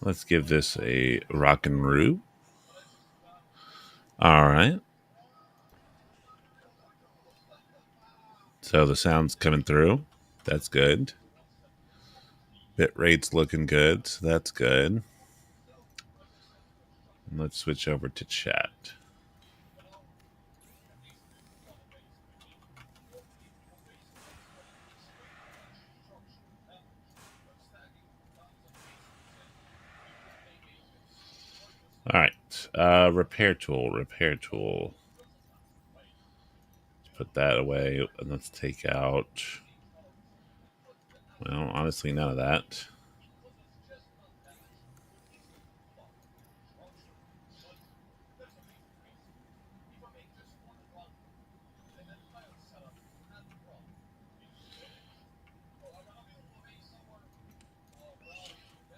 Let's give this a rock and roll. All right. So the sound's coming through. That's good. Bit rate's looking good. So that's good. And let's switch over to chat. All right. Repair tool. Repair tool. Let's put that away. And let's take out. Well, honestly, none of that.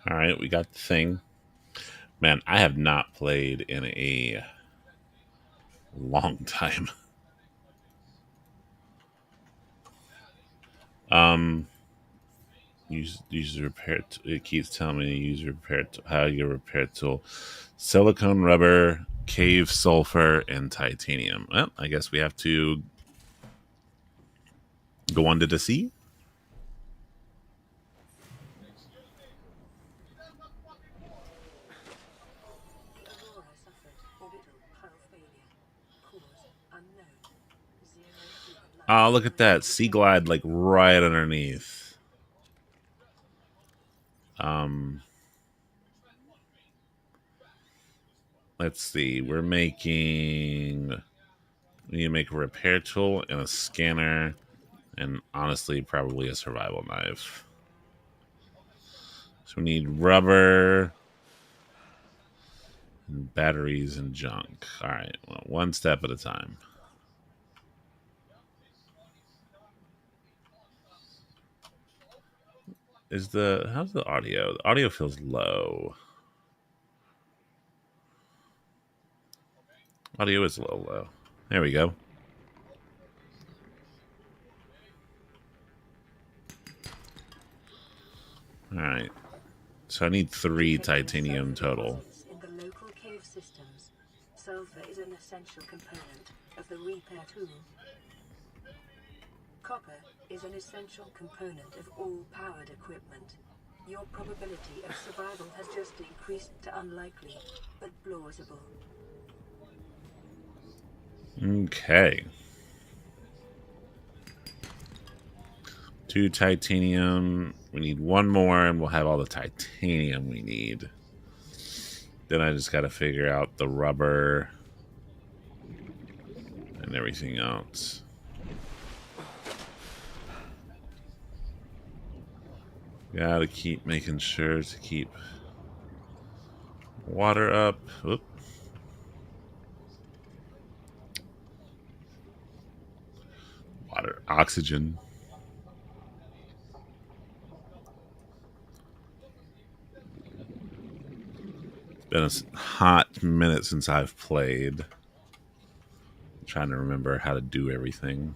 All right. We got the thing. Man, I have not played in a long time. Um, use repair. It keeps telling me to use repair. How you repair tool? Silicone, rubber, cave, sulfur, and titanium. Well, I guess we have to go under the sea. Oh, look at that sea glide, like right underneath. Um, let's see. We're making. We need to make a repair tool and a scanner, and honestly, probably a survival knife. So we need rubber, and batteries, and junk. All right, well, one step at a time. How's the audio? The audio feels low. Audio is a little low. There we go. All right. So I need 3 titanium total. In the local cave systems, sulfur is an essential component of the repair tool. Copper is an essential component of all powered equipment. Your probability of survival has just increased to unlikely, but plausible. Okay. 2 titanium. We need 1 more, and we'll have all the titanium we need. Then I just got to figure out the rubber and everything else. Gotta keep making sure to keep water up. Oop. Water, oxygen. It's been a hot minute since I've played. I'm trying to remember how to do everything.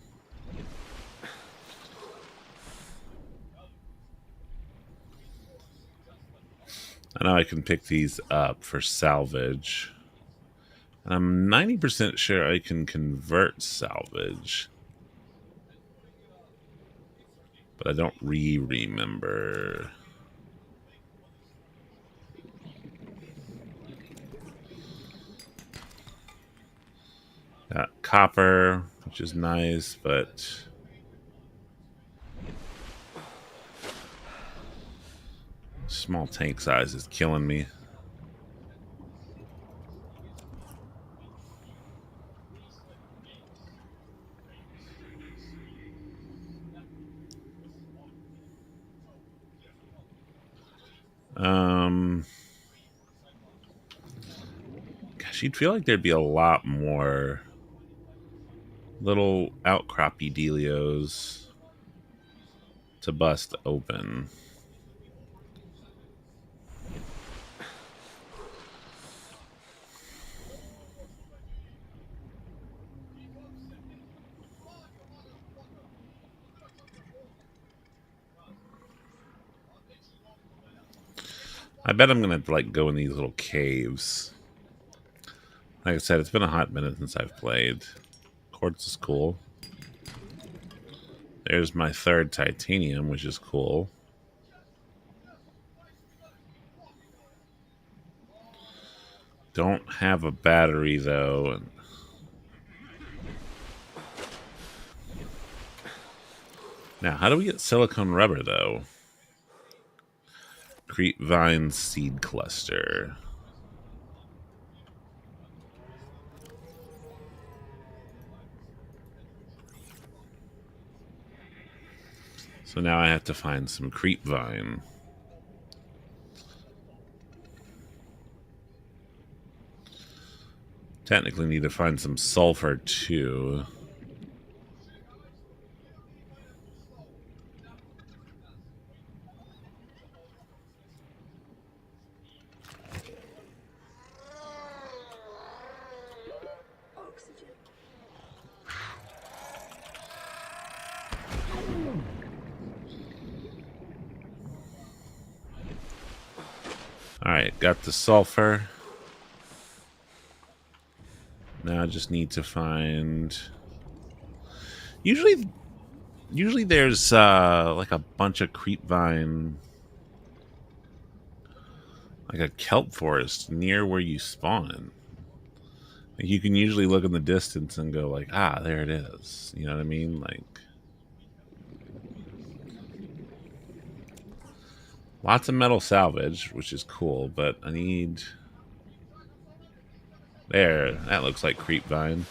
I know I can pick these up for salvage. And I'm 90% sure I can convert salvage. But I don't remember. Got copper, which is nice, but small tank size is killing me. Gosh, you'd feel like there'd be a lot more little outcroppy dealios to bust open. I bet I'm gonna like go in these little caves. Like I said, it's been a hot minute since I've played. Quartz is cool. There's my third titanium, which is cool. Don't have a battery though. Now, how do we get silicone rubber though? Creep vine seed cluster. So now I have to find some creep vine. Technically need to find some sulfur too. Oxygen. Alright, got the sulfur. Now I just need to find... Usually there's like a bunch of creep vine, like a kelp forest near where you spawn. Like you can usually look in the distance and go like, ah, there it is. You know what I mean? Like lots of metal salvage, which is cool, but I need... There, that looks like creep vine.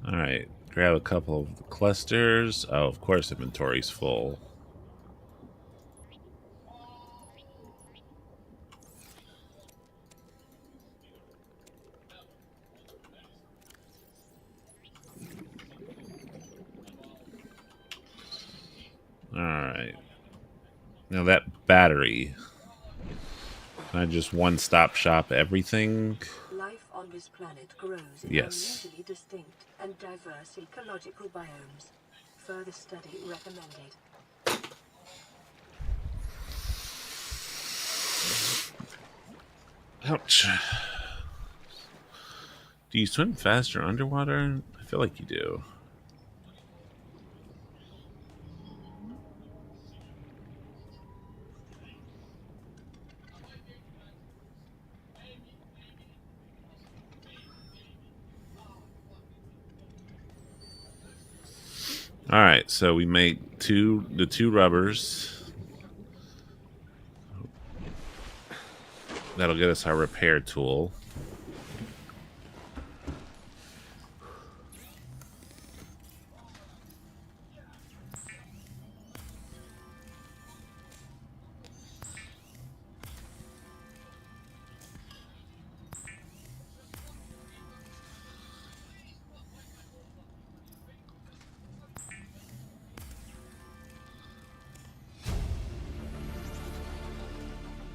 Alright, grab a couple of the clusters. Oh, of course inventory's full. Alright. Now that battery. Can I just one-stop shop everything? Life on this planet grows in Yes. unusually distinct and diverse ecological biomes. Further study recommended. Ouch. Do you swim faster underwater? I feel like you do. Alright, so we made the two rubbers. That'll get us our repair tool.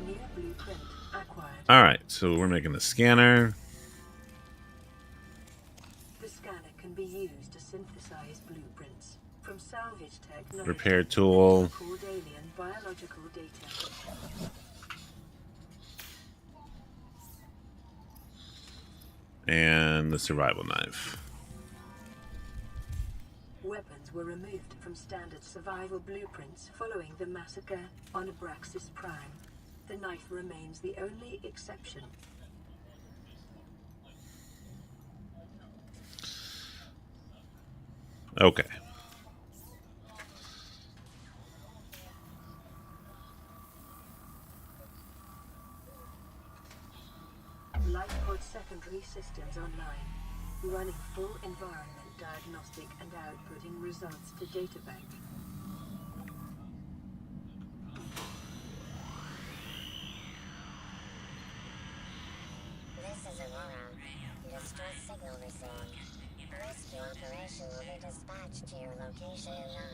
New blueprint acquired. Alright, so we're making a scanner. The scanner can be used to synthesize blueprints from salvage technology. Repair tool. Record alien biological data. And the survival knife. Weapons were removed from standard survival blueprints following the massacre on Abraxas Prime. The knife remains the only exception. Okay. Lifepod secondary systems online. Running full environment diagnostic and outputting results to databank. This is Aurora. Distress signal received. rescue operation will be dispatched to your location in 9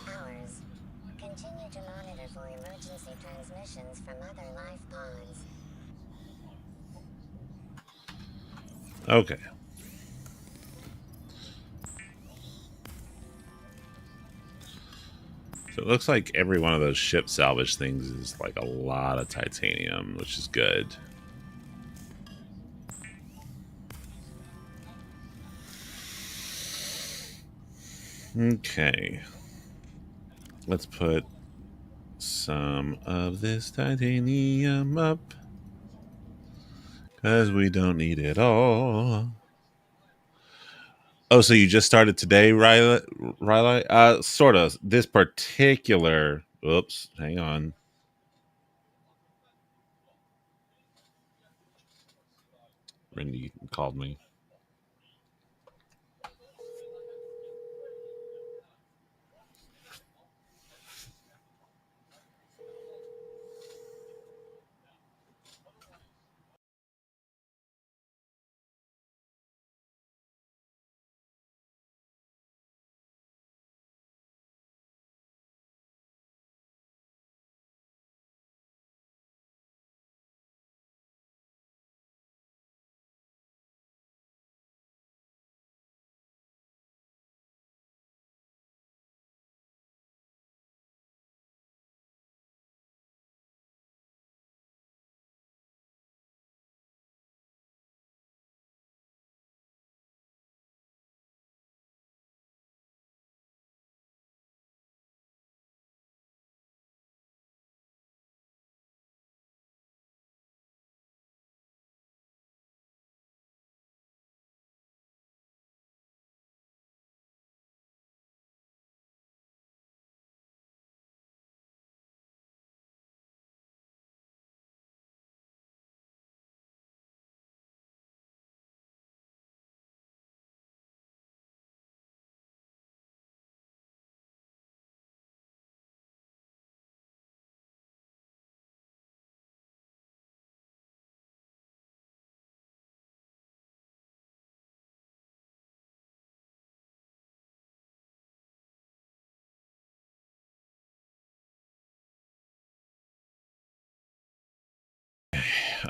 hours. Continue to monitor for emergency transmissions from other life pods. Okay. So it looks like every one of those ship salvage things is like a lot of titanium, which is good. Okay. Let's put some of this titanium up, because we don't need it all. Oh, so you just started today, Riley? Riley? Sort of. This particular. Oops. Hang on. Randy called me.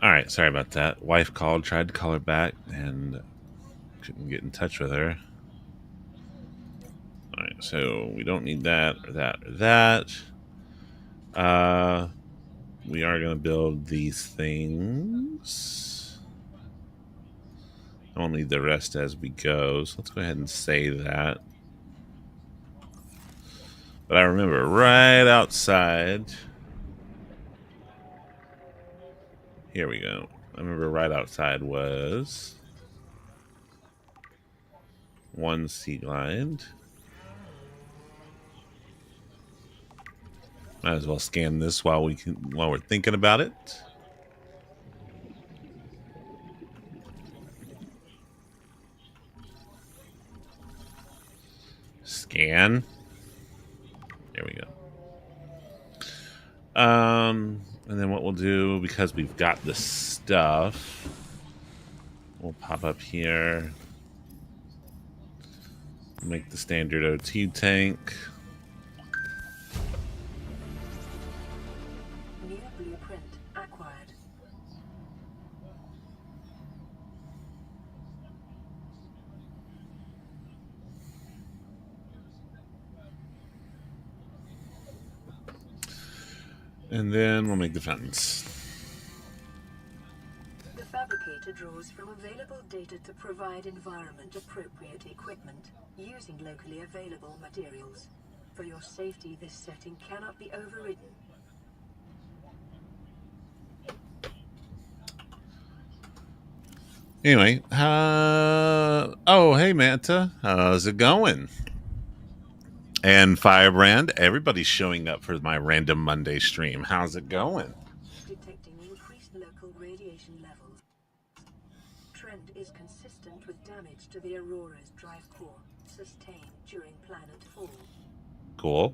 All right. Sorry about that. Wife called, tried to call her back, and couldn't get in touch with her. All right. So we don't need that or that or that. Uh, we are going to build these things. I will need the rest as we go. So let's go ahead and say that. But I remember right outside. Here we go. I remember right outside was one sea glide. Might as well scan this while we're thinking about it. Scan. There we go. And then what we'll do, because we've got the stuff, we'll pop up here, make the standard OT tank. New blueprint acquired. And then we'll make the fountains. The fabricator draws from available data to provide environment-appropriate equipment using locally available materials. For your safety, this setting cannot be overridden. Anyway, oh, hey, Manta. How's it going? And Firebrand, everybody's showing up for my random Monday stream. How's it going? Detecting increased local radiation levels. Trend is consistent with damage to the Aurora's drive core, sustained during planet fall. Cool.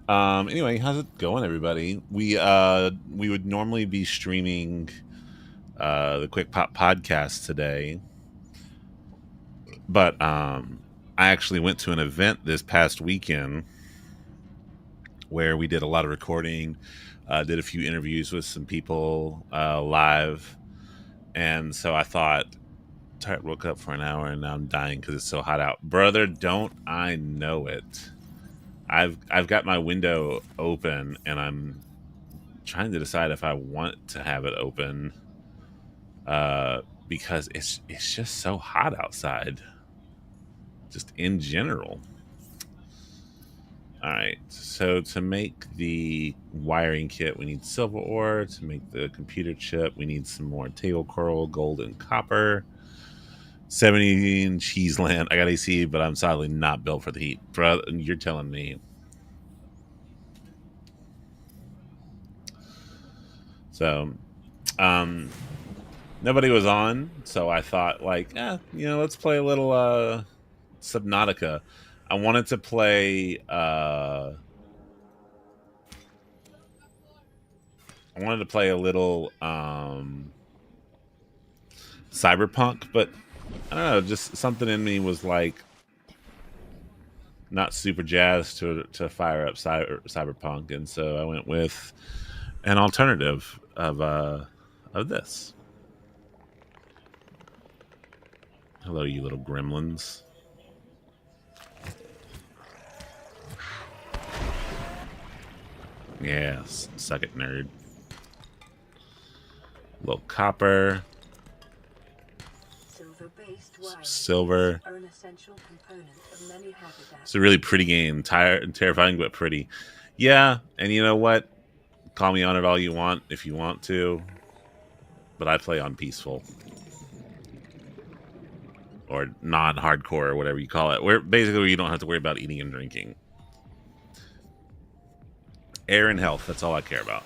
Anyway, how's it going, everybody? We would normally be streaming the Quick Pop podcast today, but I actually went to an event this past weekend where we did a lot of recording, did a few interviews with some people live, and so I thought, I woke up for an hour and now I'm dying because it's so hot out, brother. Don't I know it? I've got my window open and I'm trying to decide if I want to have it open, because it's just so hot outside, just in general. All right, so to make the wiring kit, we need silver ore. To make the computer chip, we need some more table coral, gold, and copper. 70 cheese land. I got AC, but I'm sadly not built for the heat. Bro, you're telling me. So, um, nobody was on, so I thought, like, let's play a little Subnautica. I wanted to play a little Cyberpunk, but I don't know, just something in me was like not super jazzed to fire up Cyberpunk, and so I went with an alternative of this. Hello, you little gremlins. Yes, suck it, nerd. A little copper. Silver-based wiring Silver. are an essential component of many habitats. It's a really pretty game. Terrifying, but pretty. Yeah, and you know what? Call me on it all you want if you want to, but I play on peaceful or non-hardcore or whatever you call it. Where basically you don't have to worry about eating and drinking. Air and health, that's all I care about.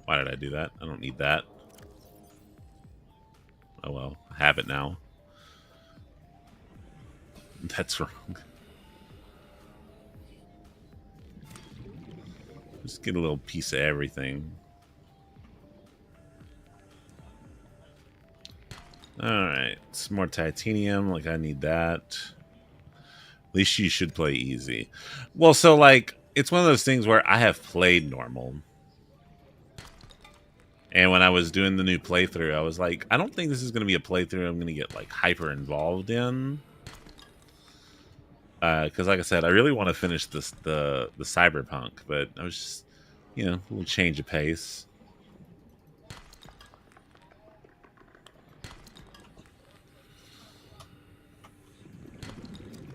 Why did I do that? I don't need that. Oh well, I have it now. That's wrong. Just get a little piece of everything. Alright, some more titanium. Like, I need that. At least you should play easy. Well, so, like, it's one of those things where I have played normal. And when I was doing the new playthrough, I was like, I don't think this is going to be a playthrough I'm going to get, like, hyper involved in. Because, like I said, I really want to finish the Cyberpunk, but I was just, a little change of pace.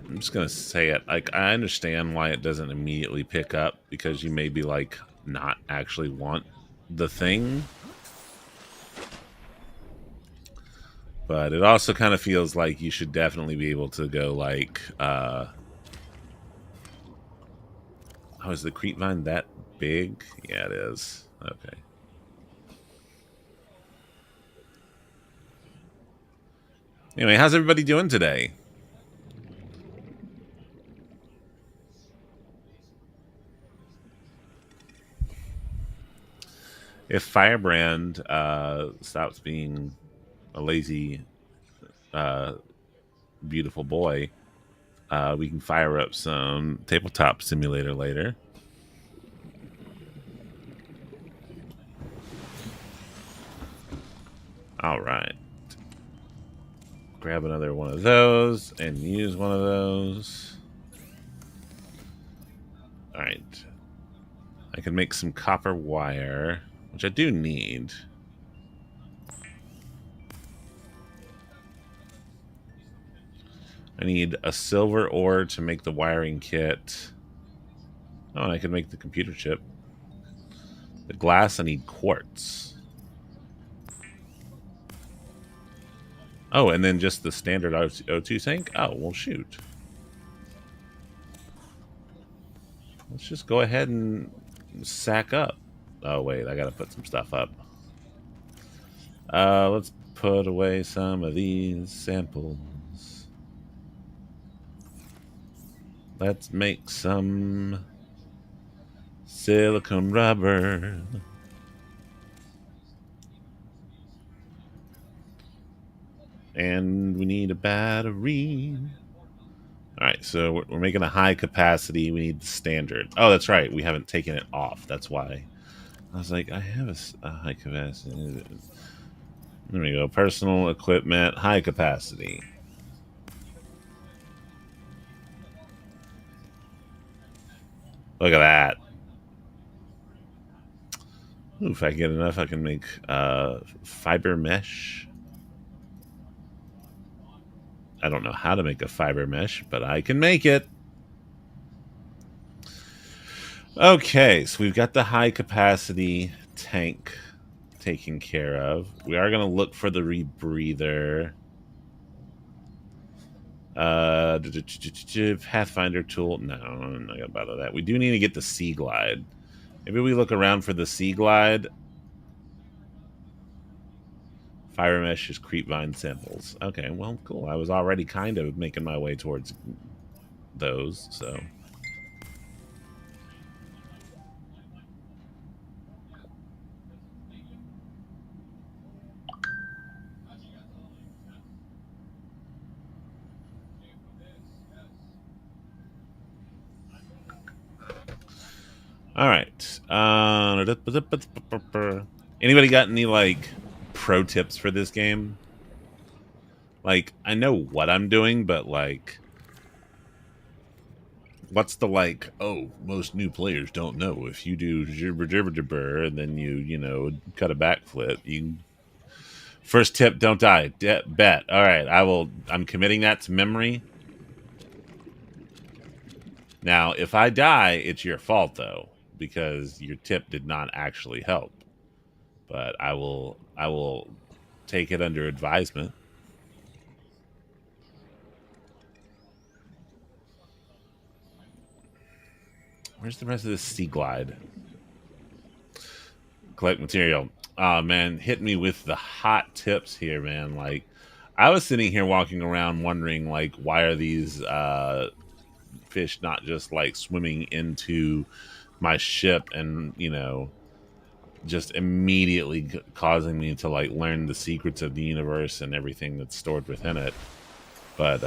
I'm just gonna say it. Like, I understand why it doesn't immediately pick up, because you may be like not actually want the thing, but it also kind of feels like you should definitely be able to go like, oh, is the creep vine that big? Yeah, it is. Okay. Anyway, how's everybody doing today? If Firebrand stops being a lazy, beautiful boy, we can fire up some tabletop simulator later. All right. Grab another one of those and use one of those. All right. I can make some copper wire, which I do need. I need a silver ore to make the wiring kit. Oh, and I can make the computer chip. The glass, I need quartz. Oh, and then just the standard O2 sink? Oh, well, shoot. Let's just go ahead and sack up. Oh, wait, I gotta put some stuff up. Let's put away some of these samples. Let's make some silicone rubber. And we need a battery. All right, so we're making a high capacity. We need the standard. Oh, that's right. We haven't taken it off. That's why. I was like, I have a high capacity. There we go. Personal equipment, high capacity. Look at that. Ooh, if I get enough, I can make fiber mesh. I don't know how to make a fiber mesh, but I can make it. Okay, so we've got the high capacity tank taken care of. We are going to look for the rebreather. Pathfinder tool. No, I'm not gonna bother that. We do need to get the Sea Glide. Maybe we look around for the Sea Glide. Fire mesh is creep vine samples. Okay, well, cool. I was already kind of making my way towards those, so. All right. Anybody got any like pro tips for this game? Like, I know what I'm doing, but like, what's the like? Oh, most new players don't know if you do jibber jibber jibber and then you cut a backflip. You first tip: don't die. Bet. All right, I will. I'm committing that to memory. Now, if I die, it's your fault though, because your tip did not actually help. But I will. I will take it under advisement. Where's the rest of this Sea Glide? Collect material. Oh man, hit me with the hot tips here, man. Like, I was sitting here walking around wondering, like, why are these fish not just like swimming into my ship and just immediately causing me to like learn the secrets of the universe and everything that's stored within it. But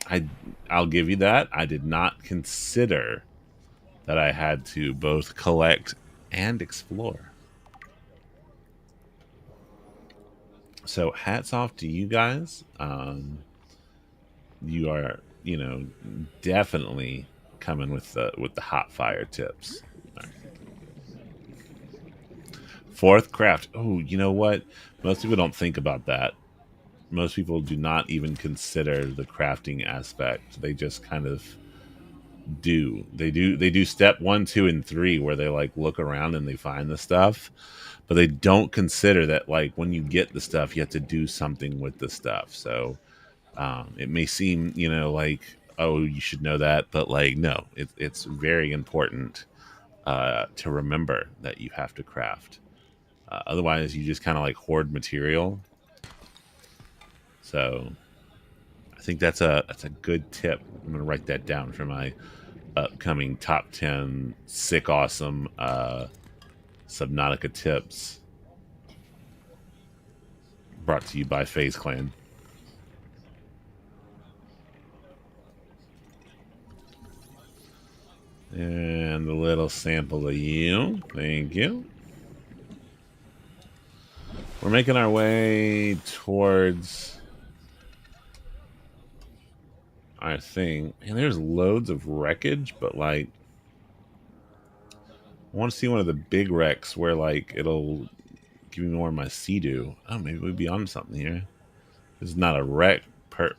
I I'll give you that. I did not consider that I had to both collect and explore. So hats off to you guys. You are, definitely coming with the hot fire tips. All right. Fourth craft. Oh, you know what? Most people don't think about that. Most people do not even consider the crafting aspect. They just kind of do. They do step 1, 2, and 3 where they like look around and they find the stuff, but they don't consider that like when you get the stuff, you have to do something with the stuff. So it may seem, like, oh, you should know that, but like, no, it's very important to remember that you have to craft. Otherwise, you just kind of like hoard material. So I think that's a good tip. I'm gonna write that down for my upcoming top 10 sick awesome Subnautica tips. Brought to you by FaZe Clan. And a little sample of you. Thank you. We're making our way towards our thing. And there's loads of wreckage, but like, I want to see one of the big wrecks where like it'll give me more of my sea-doo. Oh, maybe we'd be on something here. This is not a wreck.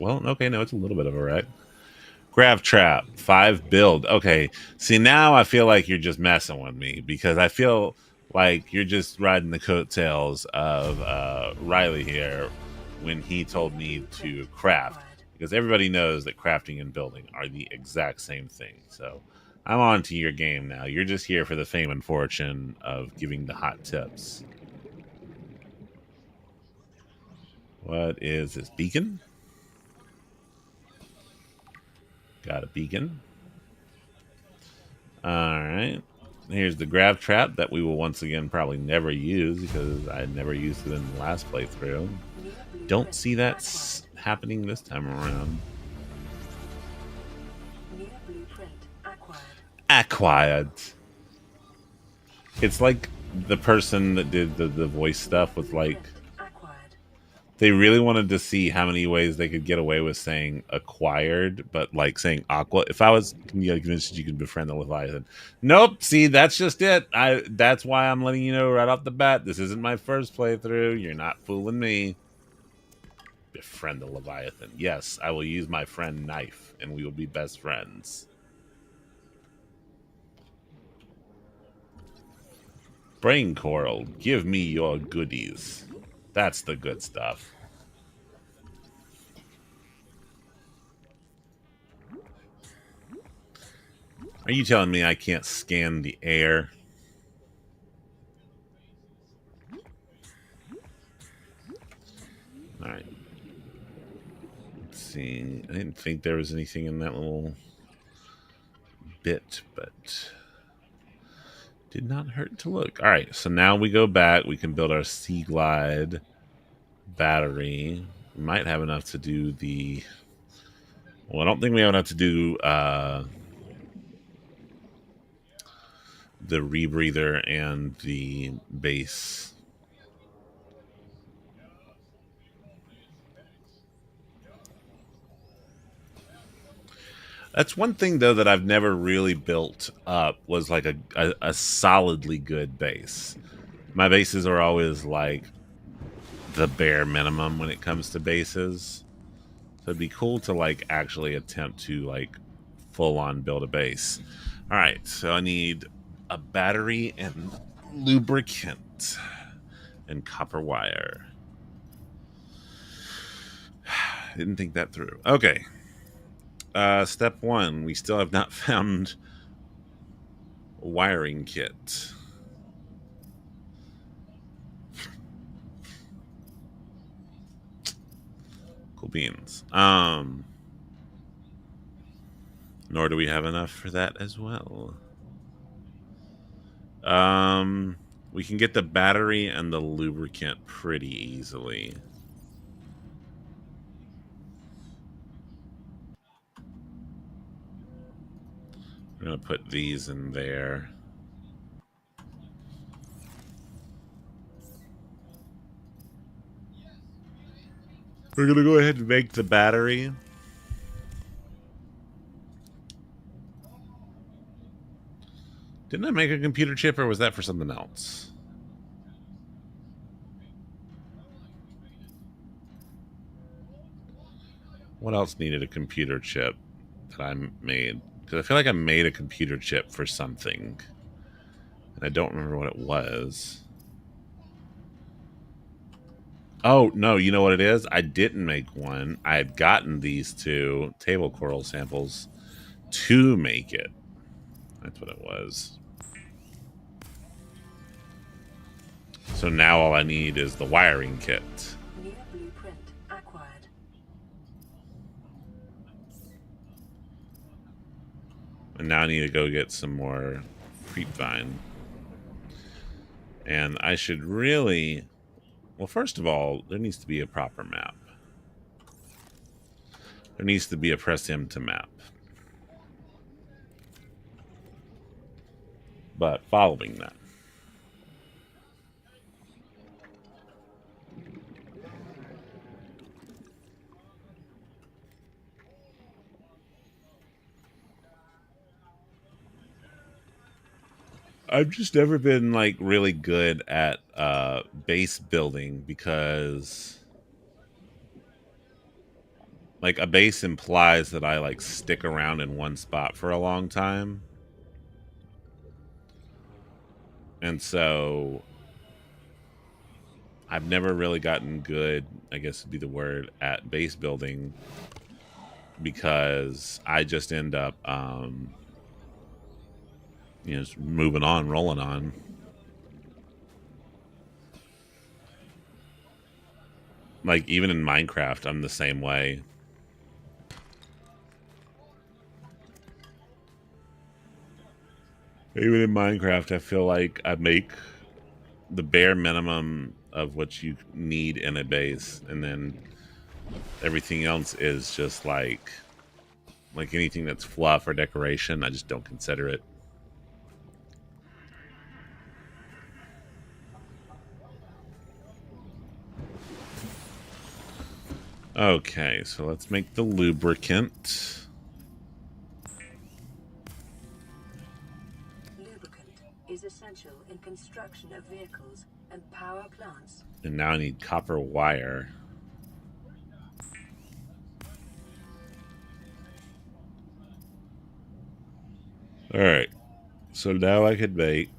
Well, okay, no, it's a little bit of a wreck. Grav trap, 5 build. Okay, see now I feel like you're just messing with me because I feel like you're just riding the coattails of Riley here when he told me to craft, because everybody knows that crafting and building are the exact same thing. So I'm on to your game now. You're just here for the fame and fortune of giving the hot tips. What is this beacon? Got a beacon. Alright. Here's the grab trap that we will once again probably never use because I never used it in the last playthrough. New Don't blueprint see that acquired. happening this time around. New blueprint acquired. Acquired. It's like the person that did the voice stuff was like, Blueprint acquired. they really wanted to see how many ways they could get away with saying acquired, but like saying aqua. If I was convinced you could befriend the Leviathan, nope. See, that's just it. That's why I'm letting you know right off the bat. This isn't my first playthrough. You're not fooling me. Befriend the Leviathan. Yes, I will use my friend Knife, and we will be best friends. Brain coral, give me your goodies. That's the good stuff. Are you telling me I can't scan the air? All right. Let's see. I didn't think there was anything in that little bit, but did not hurt to look. All right. So now we go back. We can build our Sea Glide battery. We might have enough to do the. Well, I don't think we have enough to do the rebreather and the base. That's one thing though that I've never really built up was like a solidly good base. My bases are always like the bare minimum when it comes to bases. So it'd be cool to like actually attempt to like full on build a base. All right, so I need a battery and lubricant and copper wire. Didn't think that through. Okay. Step one, we still have not found a wiring kit. Cool beans. Nor do we have enough for that as well. We can get the battery and the lubricant pretty easily. I'm gonna put these in there. We're gonna go ahead and make the battery. Didn't I make a computer chip, or was that for something else? What else needed a computer chip that I made? Because I feel like I made a computer chip for something, and I don't remember what it was. Oh, no, you know what it is? I didn't make one. I had gotten these two table coral samples to make it. That's what it was. So now all I need is the wiring kit. New blueprint acquired. And now I need to go get some more creepvine. And I should really... Well, first of all, there needs to be a proper map. There needs to be a press M to map. But following that, I've just never been like really good at base building because like a base implies that I like stick around in one spot for a long time. And so I've never really gotten good, I guess would be the word, at base building because I just end up just moving on, rolling on. Like even in Minecraft, I'm the same way. Even in Minecraft, I feel like I make the bare minimum of what you need in a base, and then everything else is just like anything that's fluff or decoration. I just don't consider it. Okay, so let's make the lubricant. Lubricant is essential in construction of vehicles and power plants. And now I need copper wire. Alright, so now I could make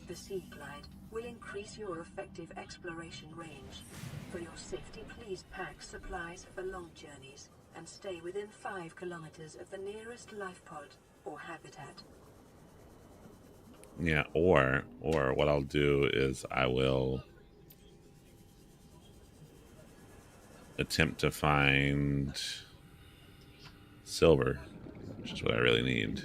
The Sea Glide will increase your effective exploration range. For your safety, please pack supplies for long journeys and stay within 5 kilometers of the nearest life pod or habitat. yeah, or what I'll do is I will attempt to find silver, which is what I really need.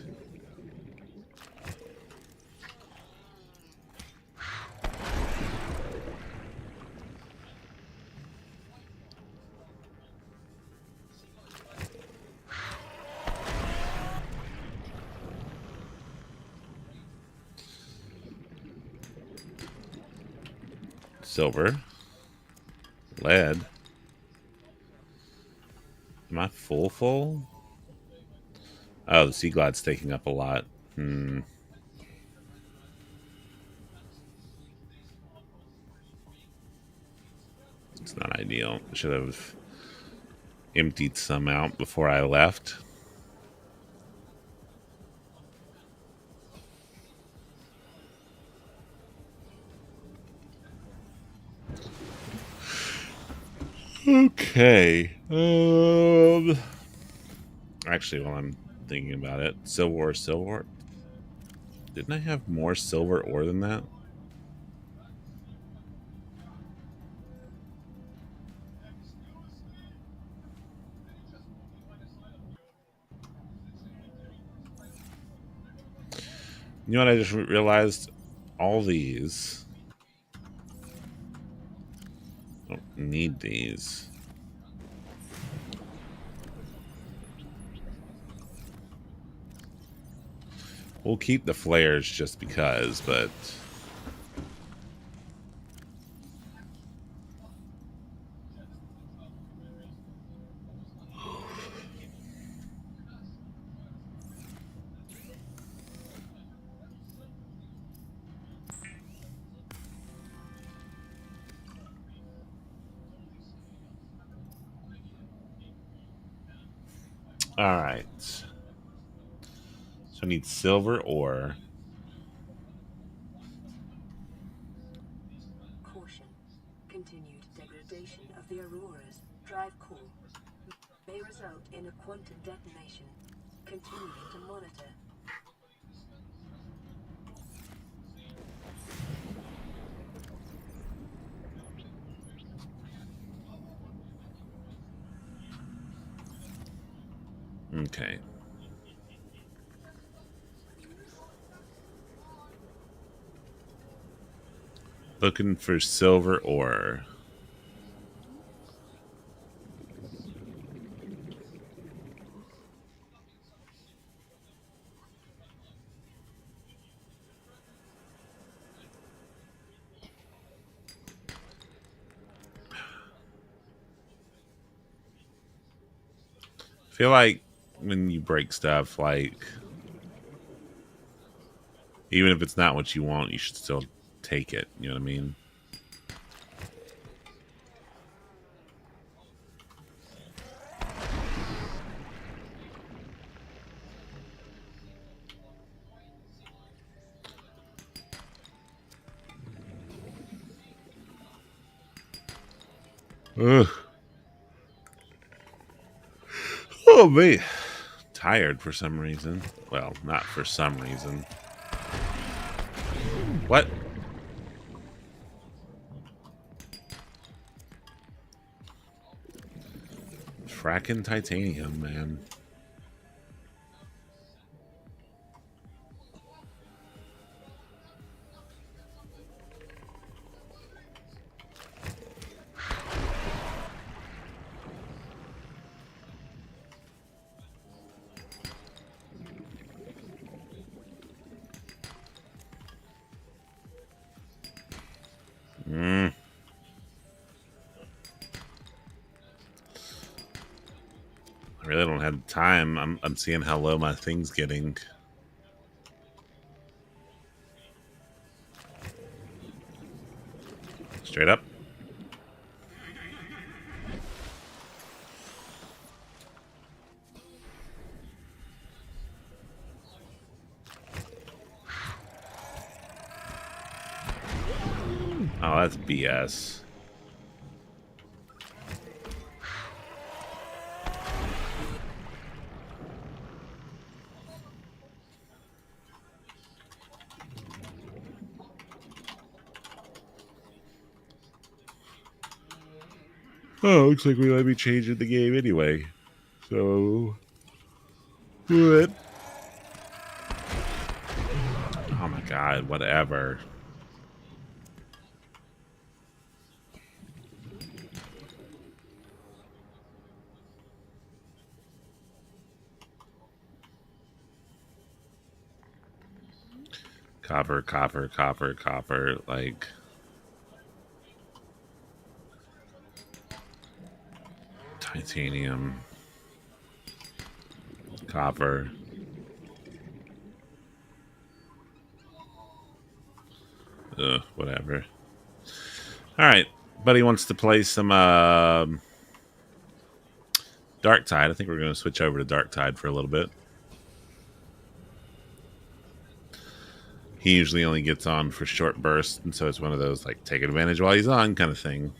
Silver, lead. Am I full? Oh, the Sea Glide's taking up a lot. It's not ideal. I should have emptied some out before I left. Okay. Actually, while I'm thinking about it, silver ore. Didn't I have more silver ore than that? You know what I just realized? All these don't need these. We'll keep the flares just because, but all right. So I need silver ore. Caution. Continued degradation of the Aurora's drive core may result in a quantum detonation. Continuing to monitor. Okay. Looking for silver ore. I feel like when you break stuff, like even if it's not what you want, you should still take it. You know what I mean? Ugh. Oh man, tired for some reason. Well, not for some reason. What? Fracking titanium, man. I really don't have time. I'm seeing how low my thing's getting. Straight up. Oh, that's BS. Oh, looks like we might be changing the game anyway. So, what? Oh my god, whatever. Copper, copper, copper, copper. Like, titanium, copper. Ugh, whatever. All right, buddy wants to play some Dark Tide. I think we're going to switch over to Dark Tide for a little bit. He usually only gets on for short bursts, and so it's one of those like take advantage while he's on kind of thing.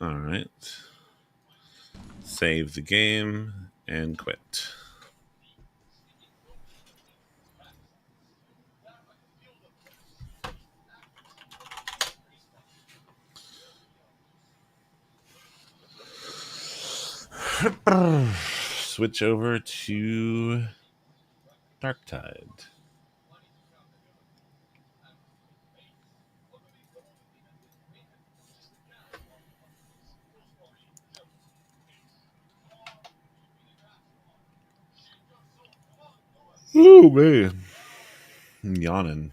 All right. Save the game and quit. Switch over to Dark Tide. Oh man, I'm yawning.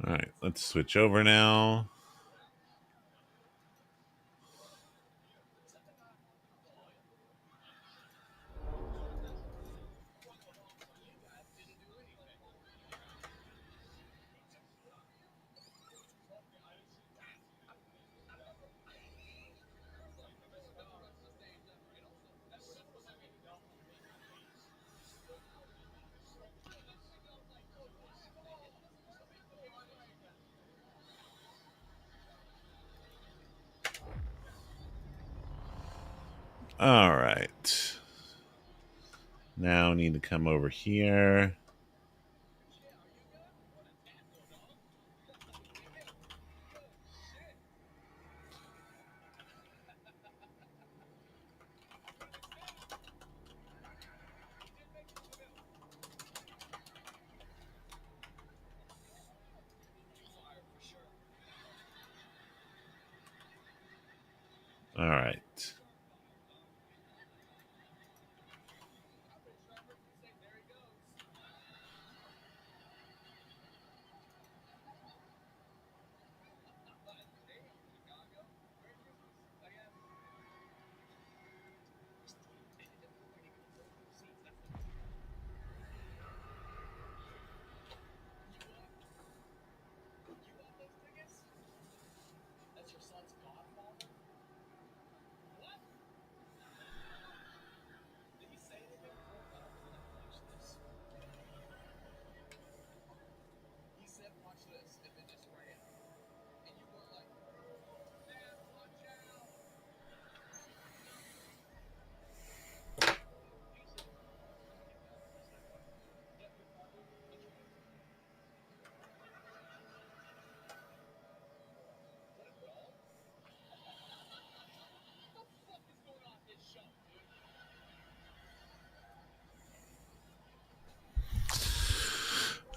All right, let's switch over now. All right. Now need to come over here. All right.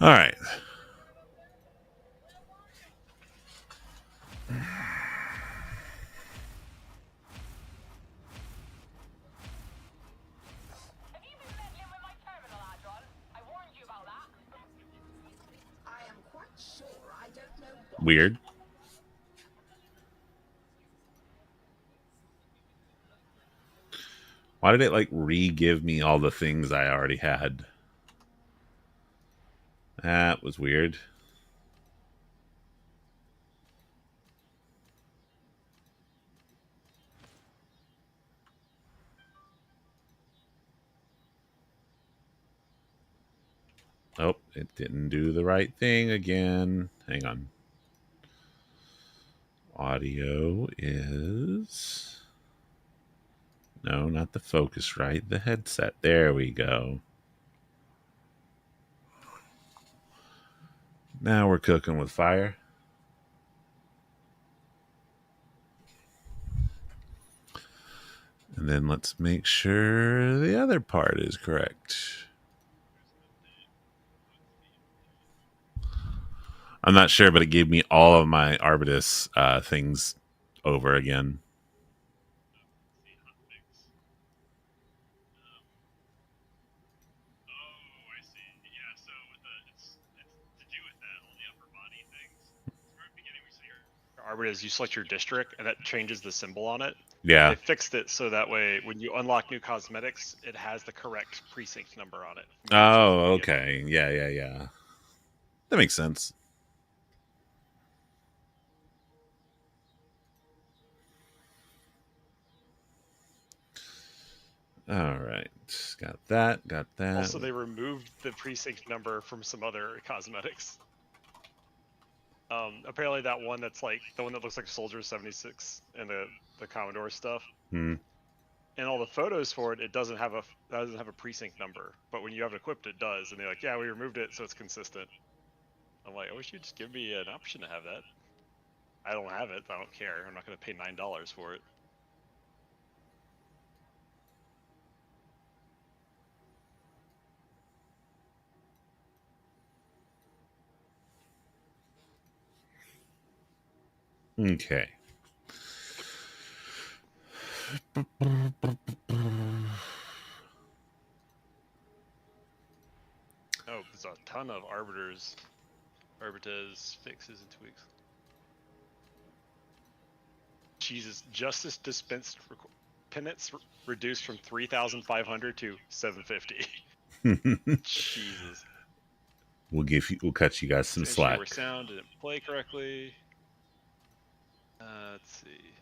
All right. Weird. Why did it like re-give me all the things I already had? That was weird. Oh, it didn't do the right thing again. Hang on. Audio is. No, not the Focusrite. The headset. There we go. Now we're cooking with fire. And then let's make sure the other part is correct. I'm not sure, but it gave me all of my Arbitus things over again. Arbitrage, you select your district, and that changes the symbol on it. Yeah. They fixed it so that way, when you unlock new cosmetics, it has the correct precinct number on it. Oh, okay. Yeah. That makes sense. All right. Got that. Got that. Also, they removed the precinct number from some other cosmetics. Apparently that one that's like the one that looks like Soldier 76 and the Commodore stuff. And all the photos for it, it doesn't have a precinct number. But when you have it equipped, it does. And they're like, yeah, we removed it so it's consistent. I'm like, I wish you'd just give me an option to have that. I don't have it. I don't care. I'm not going to pay $9 for it. Okay. Oh, there's a ton of Arbites fixes and tweaks. Jesus, justice dispensed penance reduced from 3,500 to 750. Jesus. We'll cut you guys some slack. Where sound didn't play correctly. Let's see.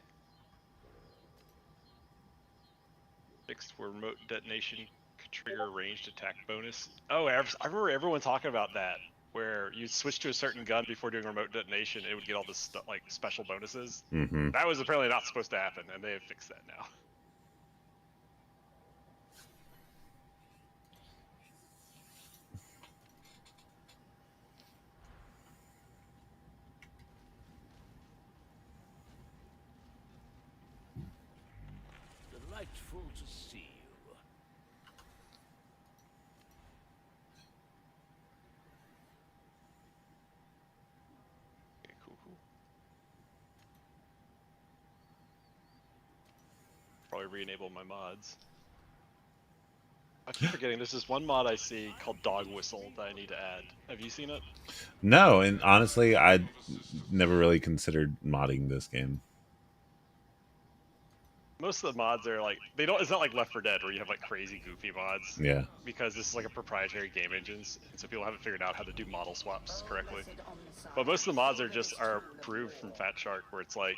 Fixed where remote detonation could trigger a ranged attack bonus. Oh, I remember everyone talking about that, where you switch to a certain gun before doing remote detonation, it would get all this stuff like special bonuses. That was apparently not supposed to happen, and they have fixed that now. Delightful to see you. Okay, cool. Probably re-enable my mods. I keep forgetting there's this one mod I see called Dog Whistle that I need to add. Have you seen it? No, and honestly, I never really considered modding this game. Most of the mods are like it's not like Left 4 Dead where you have like crazy goofy mods. Yeah. Because this is like a proprietary game engine, and so people haven't figured out how to do model swaps correctly. But most of the mods are approved from Fat Shark, where it's like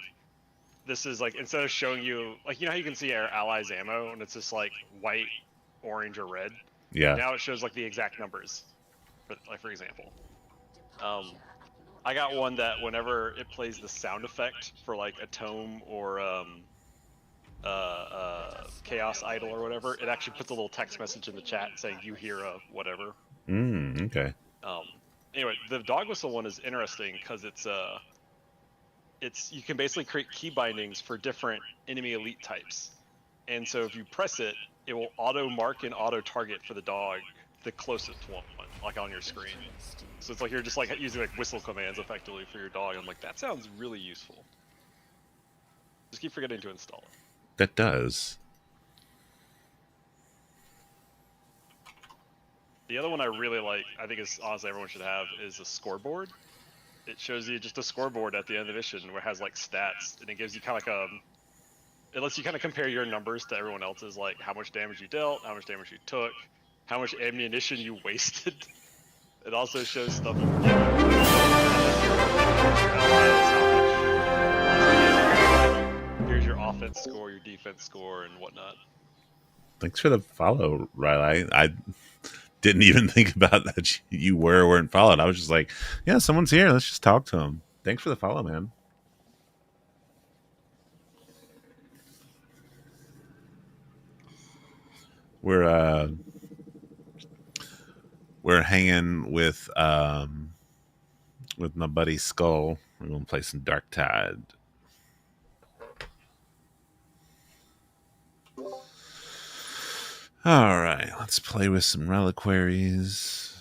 this is like instead of showing you like how you can see our allies ammo and it's just like white, orange, or red. Yeah. Now it shows like the exact numbers. For example, I got one that whenever it plays the sound effect for like a tome or Chaos Idol or whatever, it actually puts a little text message in the chat saying you hear a whatever. Okay. Anyway, the dog whistle one is interesting because it's you can basically create key bindings for different enemy elite types, and so if you press it, it will auto mark and auto target for the dog the closest one. like on your screen. So it's like you're just like using like whistle commands effectively for your dog. I'm like, that sounds really useful. Just keep forgetting to install it. That does. The other one I really like, I think is honestly everyone should have, is a scoreboard. It shows you just a scoreboard at the end of the mission where it has like stats, and it gives you kind of like it lets you kind of compare your numbers to everyone else's, like how much damage you dealt, how much damage you took, how much ammunition you wasted. It also shows stuff. Here's your offense score, your defense score, and whatnot. Thanks for the follow, Riley. I didn't even think about that you were or weren't followed. I was just like, yeah, someone's here. Let's just talk to him. Thanks for the follow, man. We're hanging with my buddy Skull. We're gonna play some Dark Tide. All right, let's play with some reliquaries.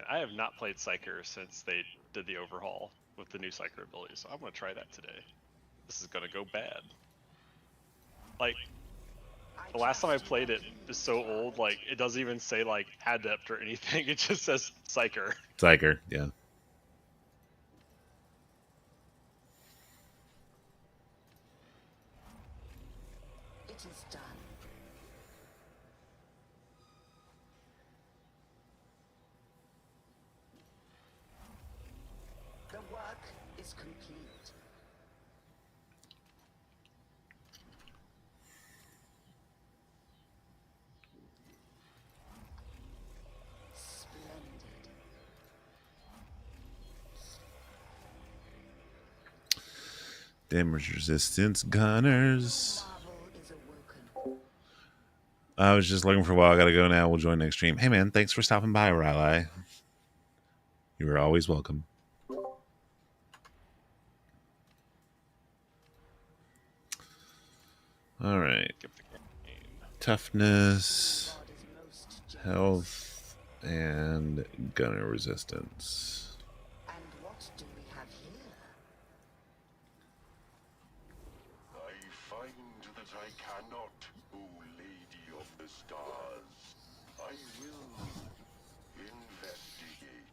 I have not played Psyker since they did the overhaul with the new Psyker abilities, so I'm gonna try that today. This is gonna go bad. Like, the last time I played it is so old, like, it doesn't even say, like, Adept or anything. It just says Psyker. Psyker, yeah. It is done. The work is complete. Splendid. Damage resistance gunners. Marvel is awoken. I was just looking for a while. I gotta go now. We'll join next stream. Hey man, thanks for stopping by, Riley. You are always welcome. All right. Toughness, health, and gunner resistance. And what do we have here? I find that I cannot, O Lady of the Stars. I will investigate.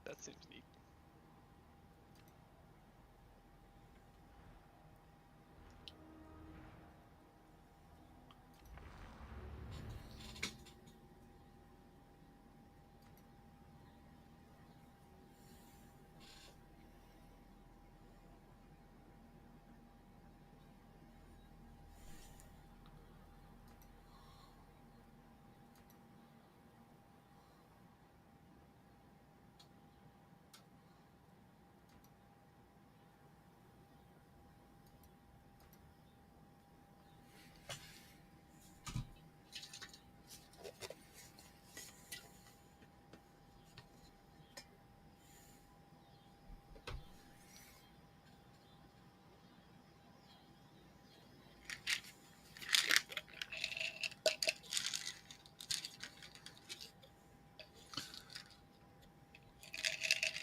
That seems neat.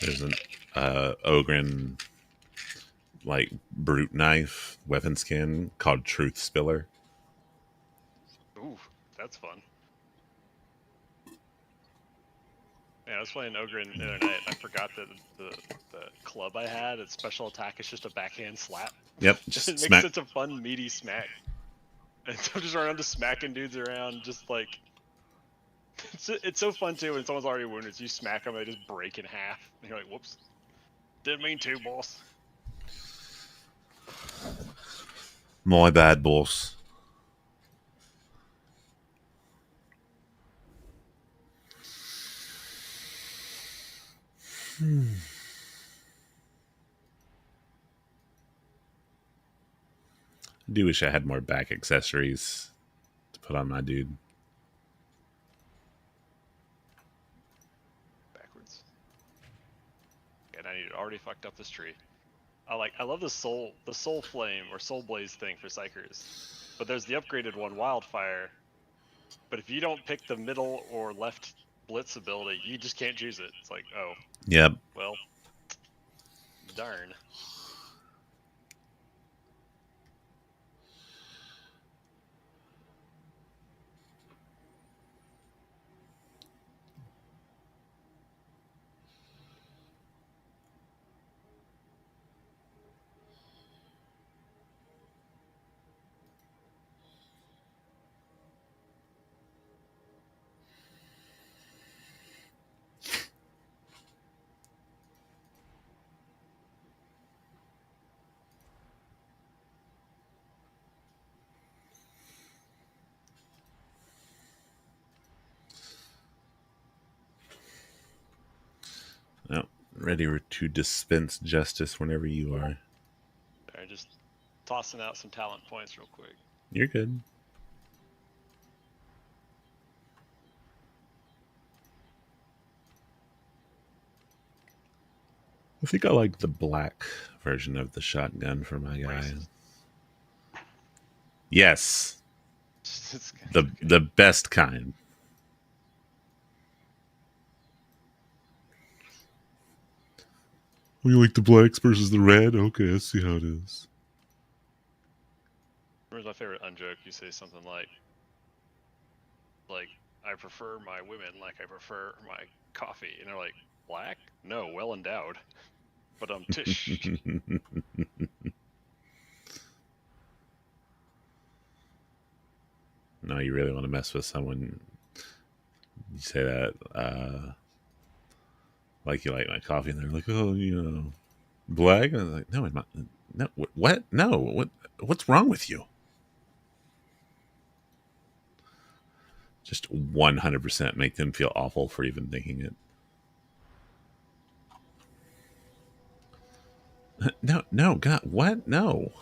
There's an Ogren like brute knife weapon skin called Truth Spiller. Ooh, that's fun. Yeah, I was playing Ogren the other night. I forgot that the club I had, its special attack is just a backhand slap. Yep, It just makes smack. such a fun, meaty smack. And so I'm just running around just smacking dudes around, just like... It's so fun, too, when someone's already wounded, so you smack them, they just break in half. And you're like, whoops. Didn't mean to, boss. My bad, boss. I do wish I had more back accessories to put on my dude. and I already fucked up this tree. I love the soul flame or soul blaze thing for psychers, but there's the upgraded one, wildfire. But if you don't pick the middle or left blitz ability, you just can't choose it. It's like, oh, Yep. well, darn. Yep. Ready to dispense justice whenever you are. Sorry, just tossing out some talent points real quick. You're good. I think I like the black version of the shotgun for my guy. Racist. Yes. Okay. The best kind. Oh, you like the blacks versus the red? Okay, I see how it is. Where's my favorite unjoke? You say something like, I prefer my women like I prefer my coffee, and they're like, black? No, well endowed. But tish. No, you really want to mess with someone. You say that, like you like my coffee, and they're like, oh, black. And I'm like, no, I'm not. No, what? No, what's wrong with you? Just 100% make them feel awful for even thinking it. No, God, what? No.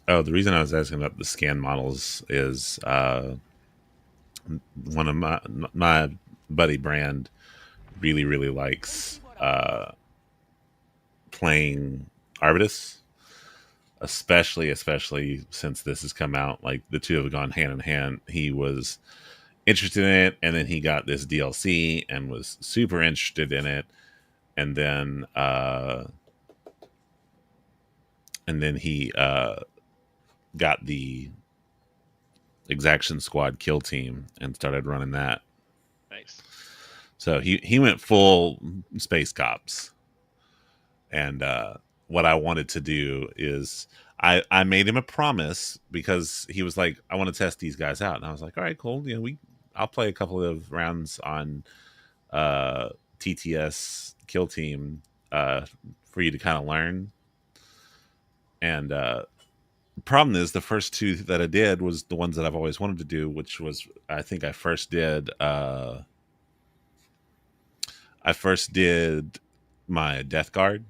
Oh, the reason I was asking about the scan models is one of my buddy Brand really likes playing Arbitus, especially since this has come out. Like the two have gone hand in hand. He was interested in it, and then he got this DLC and was super interested in it, and then he got the Exaction Squad kill team and started running that. Nice. So he went full space cops. And what I wanted to do is I made him a promise because he was like, I want to test these guys out. And I was like, all right, cool. I'll play a couple of rounds on TTS kill team for you to kind of learn. And problem is the first two that I did was the ones that I've always wanted to do, which was I think I first did my Death Guard,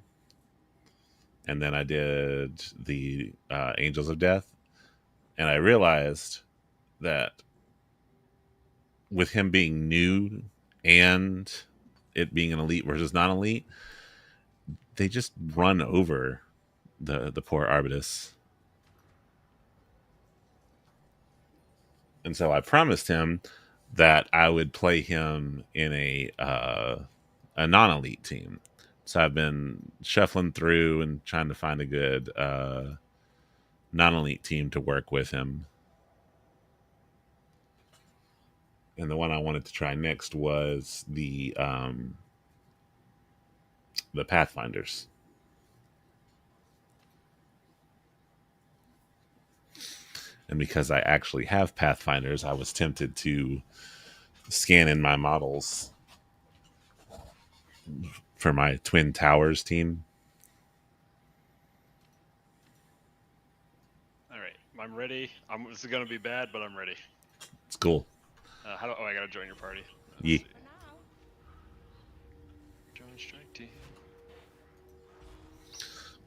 and then I did the Angels of Death, and I realized that with him being new and it being an elite versus non-elite, they just run over the poor Arbitus. And so I promised him that I would play him in a non-elite team. So I've been shuffling through and trying to find a good non-elite team to work with him. And the one I wanted to try next was the Pathfinders. And because I actually have Pathfinders, I was tempted to scan in my models for my Twin Towers team. All right, I'm ready. This is gonna be bad, but I'm ready. It's cool. Oh, I gotta join your party. Let's Yeah. see. Join strike team.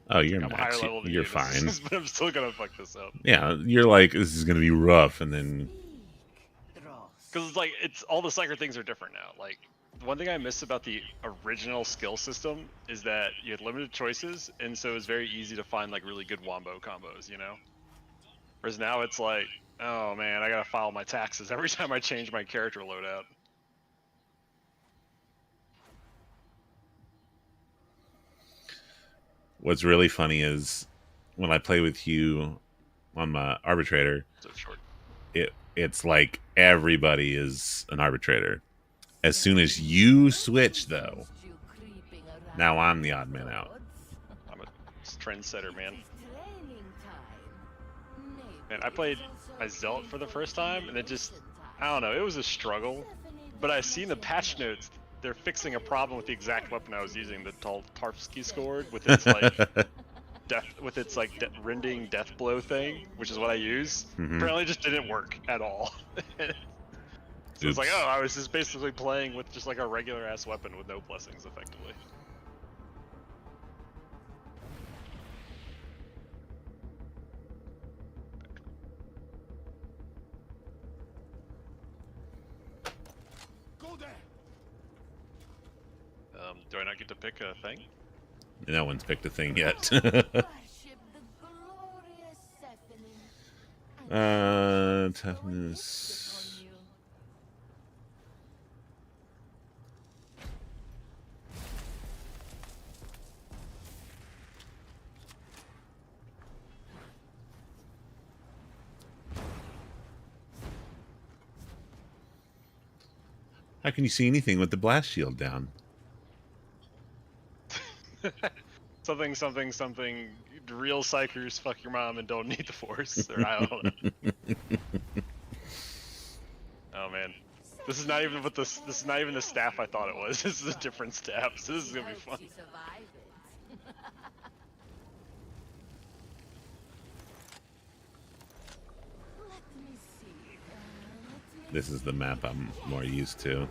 Oh, you're I'm higher max. level than You're you, fine. but I'm still gonna fuck this up. Yeah, you're like, this is gonna be rough, and then Because it's like all the psyker things are different now. Like one thing I miss about the original skill system is that you had limited choices, and so it was very easy to find like really good wombo combos, you know. Whereas now it's like, oh man, I gotta file my taxes every time I change my character loadout. what's really funny is when I play with you on my arbitrator, So short. it's like everybody is an arbitrator. As soon as you switch, though, now I'm the odd man out. I'm a trendsetter, man. And I played my Zealot for the first time, and it just, I don't know, it was a struggle. But I seen the patch notes. They're fixing a problem with the exact weapon I was using, the Tarfsky scored with its like rending death blow thing, which is what I use. Apparently, it just didn't work at all. So it's like, oh, I was just basically playing with just like a regular ass weapon with no blessings, effectively. Do I not get to pick a thing? No one's picked a thing yet. Toughness. How can you see anything with the blast shield down? Something. Real psychers fuck your mom and don't need the force, or I don't know. Oh man, this is not even what this is not even the staff I thought it was. This is a different staff, so this is gonna be fun. This is the map I'm more used to.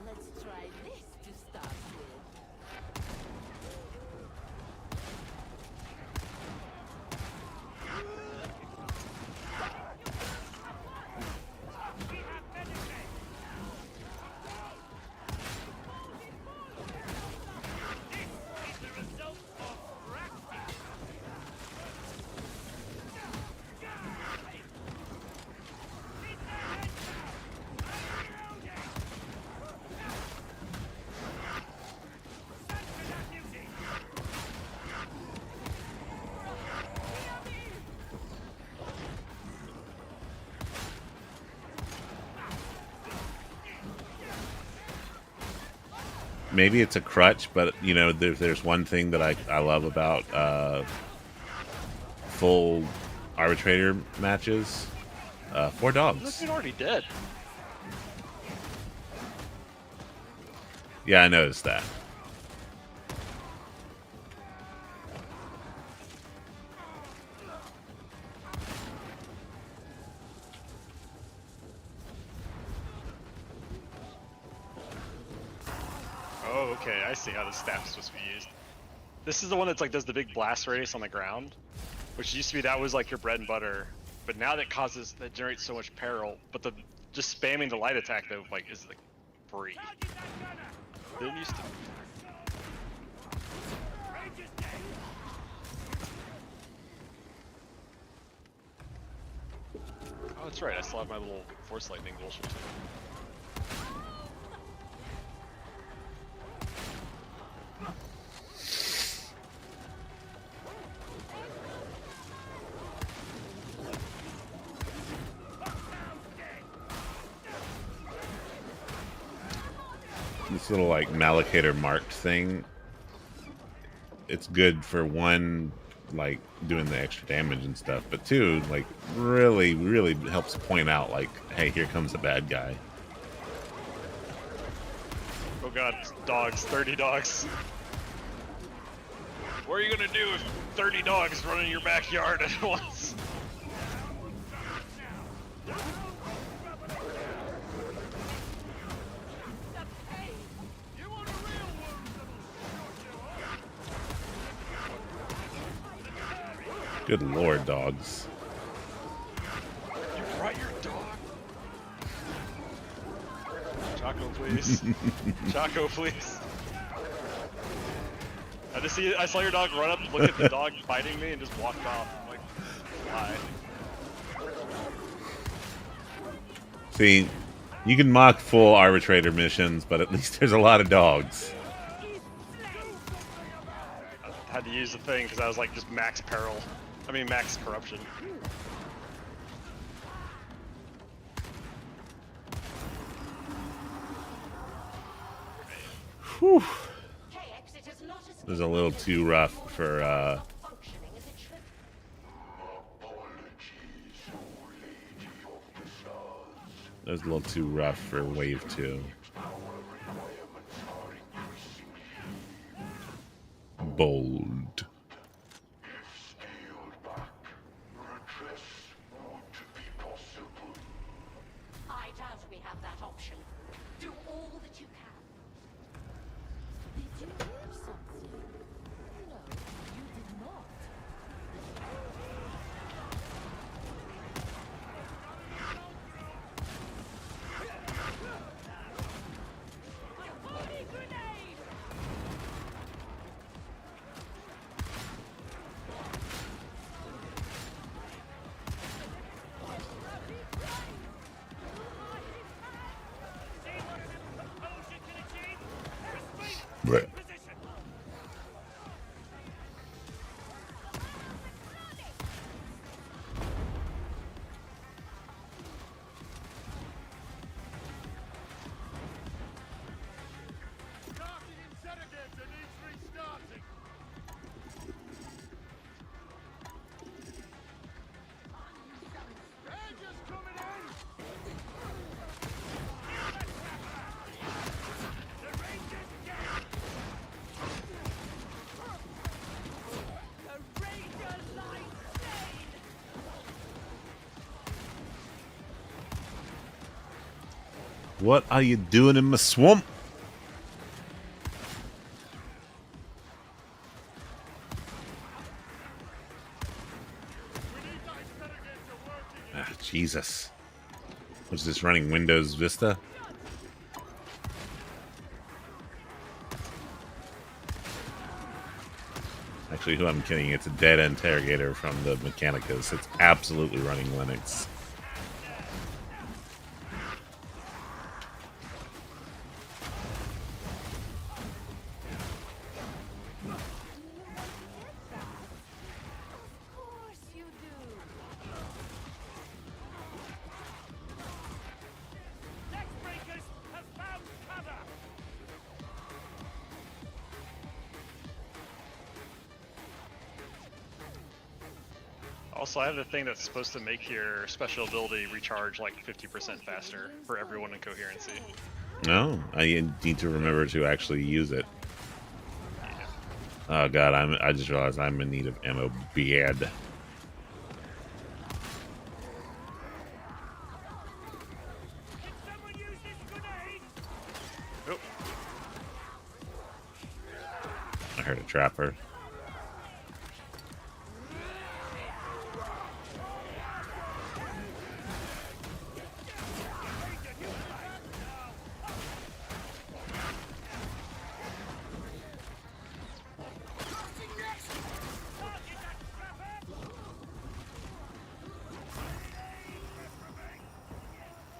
Maybe it's a crutch, but you know, there's one thing that I love about full arbitrator matches. 4 dogs. This dude already dead. Yeah, I noticed that. Oh, okay, I see how the staff's supposed to be used. This is the one that's like does the big blast radius on the ground, which used to be that was like your bread and butter, but now that generates so much peril. But the just spamming the light attack though, like is like free. Didn't used to. Oh, that's right. I still have my little force lightning bullshit too. This little like Malachiter marked thing, it's good for one, like doing the extra damage and stuff, but two, like really helps point out like, hey, here comes a bad guy. Oh god, dogs, 30 dogs. What are you gonna do if 30 dogs run in your backyard at once? Good lord, dogs. You brought your dog? Choco, please. Choco, please. I saw your dog run up, look at the dog biting me, and just walked off. I'm like, why? See, you can mock full arbitrator missions, but at least there's a lot of dogs. I had to use the thing because I was like just max peril. I mean max corruption. Whew. It was a little too rough for it was a little too rough for wave 2. Bold. I doubt we have that option. Do all that you can. Did you hear something? No, you did not. Right. What are you doing in my swamp? Ah, Jesus. Was this running Windows Vista? Actually, who I'm kidding, it's a dead interrogator from the Mechanicus. It's absolutely running Linux. Also, I have the thing that's supposed to make your special ability recharge like 50% faster for everyone in coherency. No, I need to remember to actually use it. Oh god, I just realized I'm in need of ammo bad. Oh. I heard a trapper.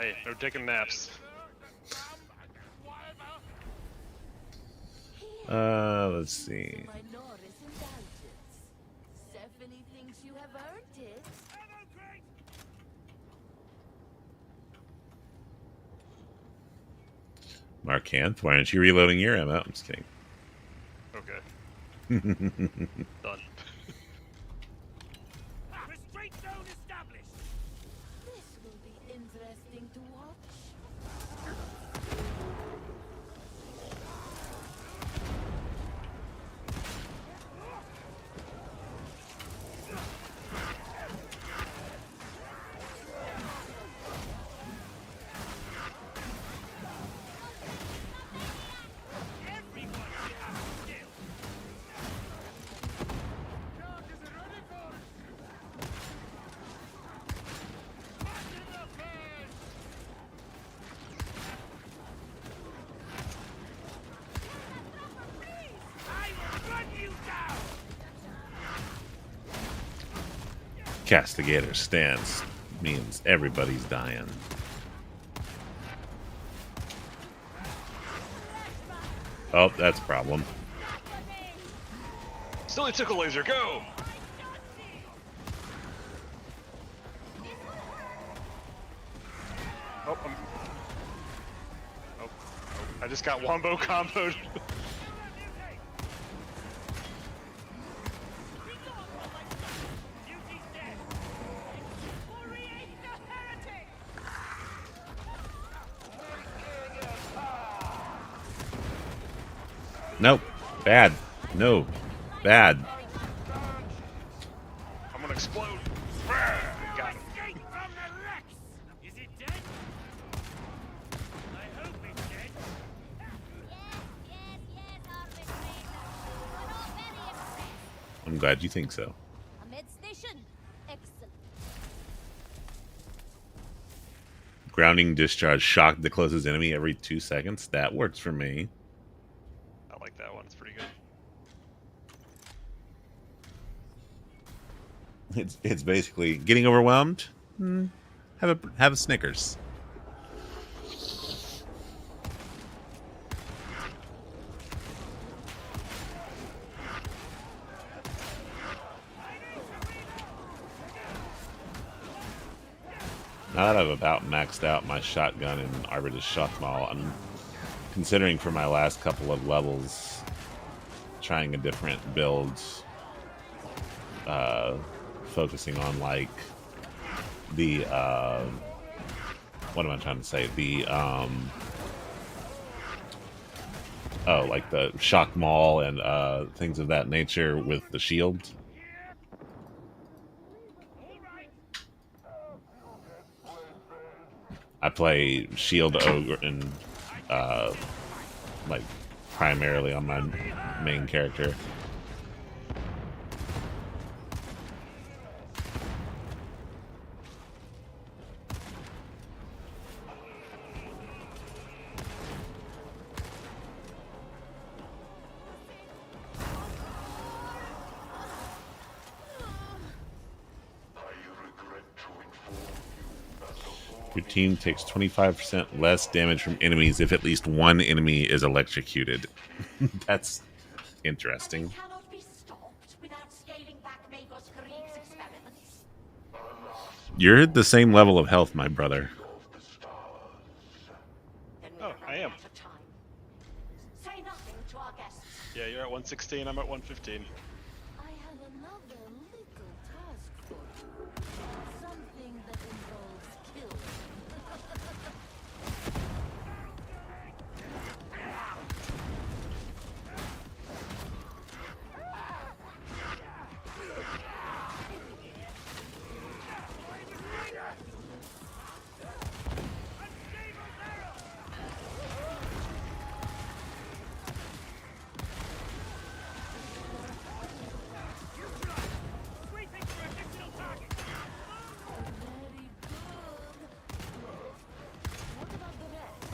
Hey, no taking naps. Let's see. Stephanie thinks you have earned it. Mark Hanth, why aren't you reloading your ammo? I'm just kidding. Okay. Done. Restraint zone established. This will be interesting to watch. Castigator stance means everybody's dying. Oh, that's a problem. Silly tickle laser, go! Oh, oh, I just got wombo comboed. Nope. Bad. No. Bad. I'm gonna explode. Got him. Escape from the LEX! Is it dead? I hope it's dead. Yes, arbitrator. We're all very impressed. I'm glad you think so. A mid-station. Excellent. Grounding discharge shock the closest enemy every 2 seconds. That works for me. I like that one. It's pretty good. It's basically getting overwhelmed. Have a Snickers. Now that I've about maxed out my shotgun and Arbitr's Shockmaul, I'm considering for my last couple of levels trying a different build, focusing on like the what am I trying to say? The like the Shockmaul and things of that nature with the shield. I play Shield Ogre and like primarily on my main character. Your team takes 25% less damage from enemies if at least one enemy is electrocuted. That's interesting. Cannot be stopped without scaling back Magos Kareem's experiments. You're the same level of health, my brother. Then we Oh, will I am. run out of time. Say nothing to our guests. Yeah, you're at 116. I'm at 115. I have another little task for you. Something that involves killing. Sweeping for additional target. Very good. What about the rest?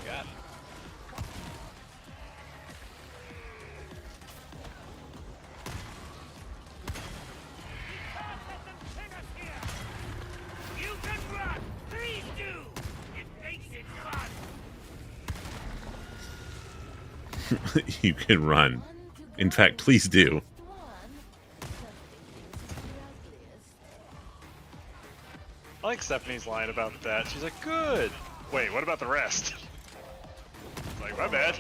Got it. Let them pin us here. You can run. Please do. It makes it fun. You can run. In fact, please do. One, something is ugliest. I like Stephanie's line about that. She's like, good. Wait, what about the rest? It's like, my bad.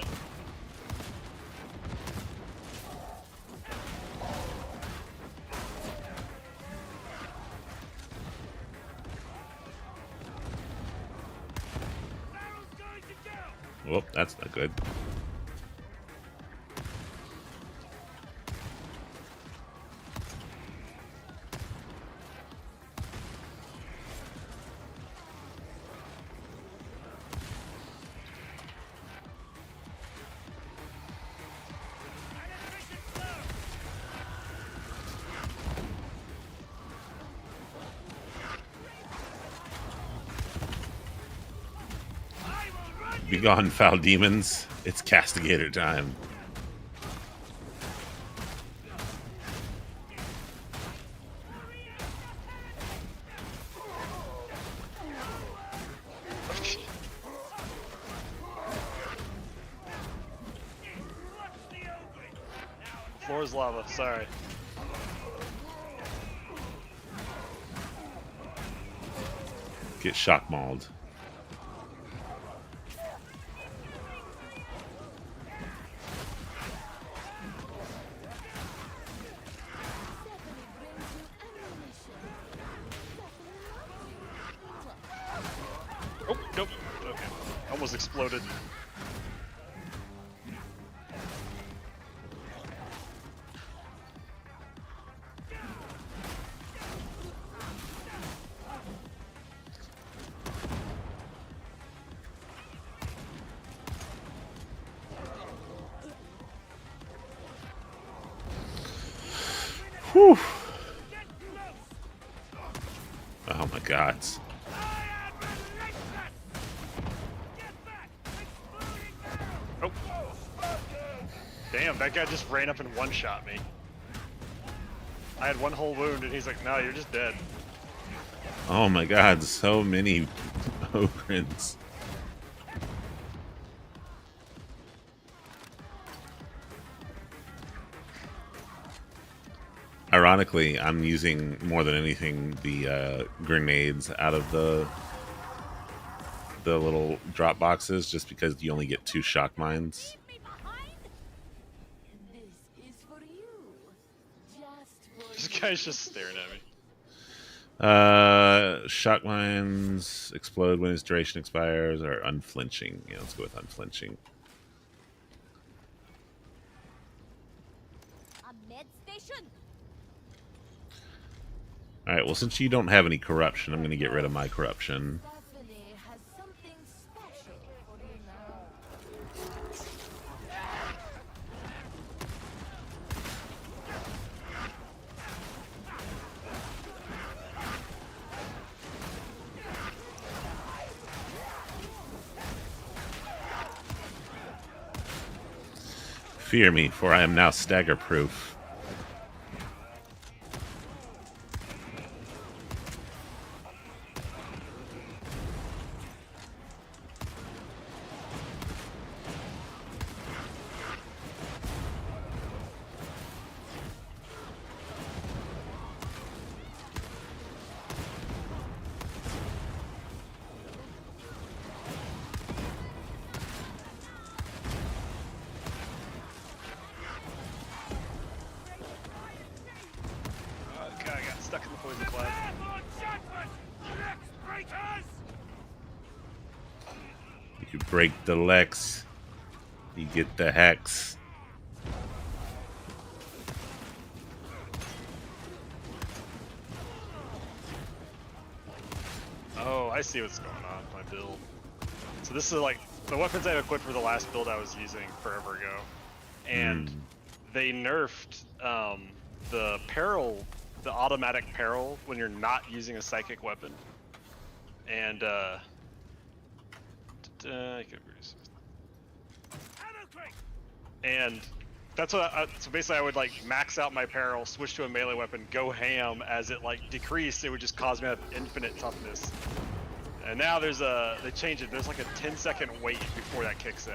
Barrel's going to go. Well, that's not good. Penetration slow. I will run you. Begone, foul demons. It's castigator time. floor's lava. Sorry. Get shock mauled. Oh, nope. Okay. Almost exploded. Whew. Oh my god. Oh. Damn, that guy just ran up and one-shot me. I had one whole wound, and he's like, no, you're just dead. Oh my god, so many ogrins. Ironically, I'm using more than anything the grenades out of the little drop boxes, just because you only get 2 shock mines. Leave me behind. This is for you. Just for This you. guy's just staring at me. Shock mines explode when its duration expires, or unflinching. Yeah, let's go with unflinching. A med station. Alright, well, since you don't have any corruption, I'm going to get rid of my corruption. Stephanie has something special for you now. Fear me, for I am now stagger-proof. Okay, I got stuck in the poison cloud. Airborne judgment! Lex breakers! You break the Lex, you get the Hex. Oh, I see what's going on with my build. So this is like the weapons I equipped for the last build I was using forever ago, and they nerfed the peril, the automatic peril when you're not using a psychic weapon, and I could reduce it. Ammo crate! And that's what so basically I would like max out my peril, switch to a melee weapon, go ham. As it like decreased, it would just cause me to have infinite toughness. And now they change it. There's like a 10-second wait before that kicks in.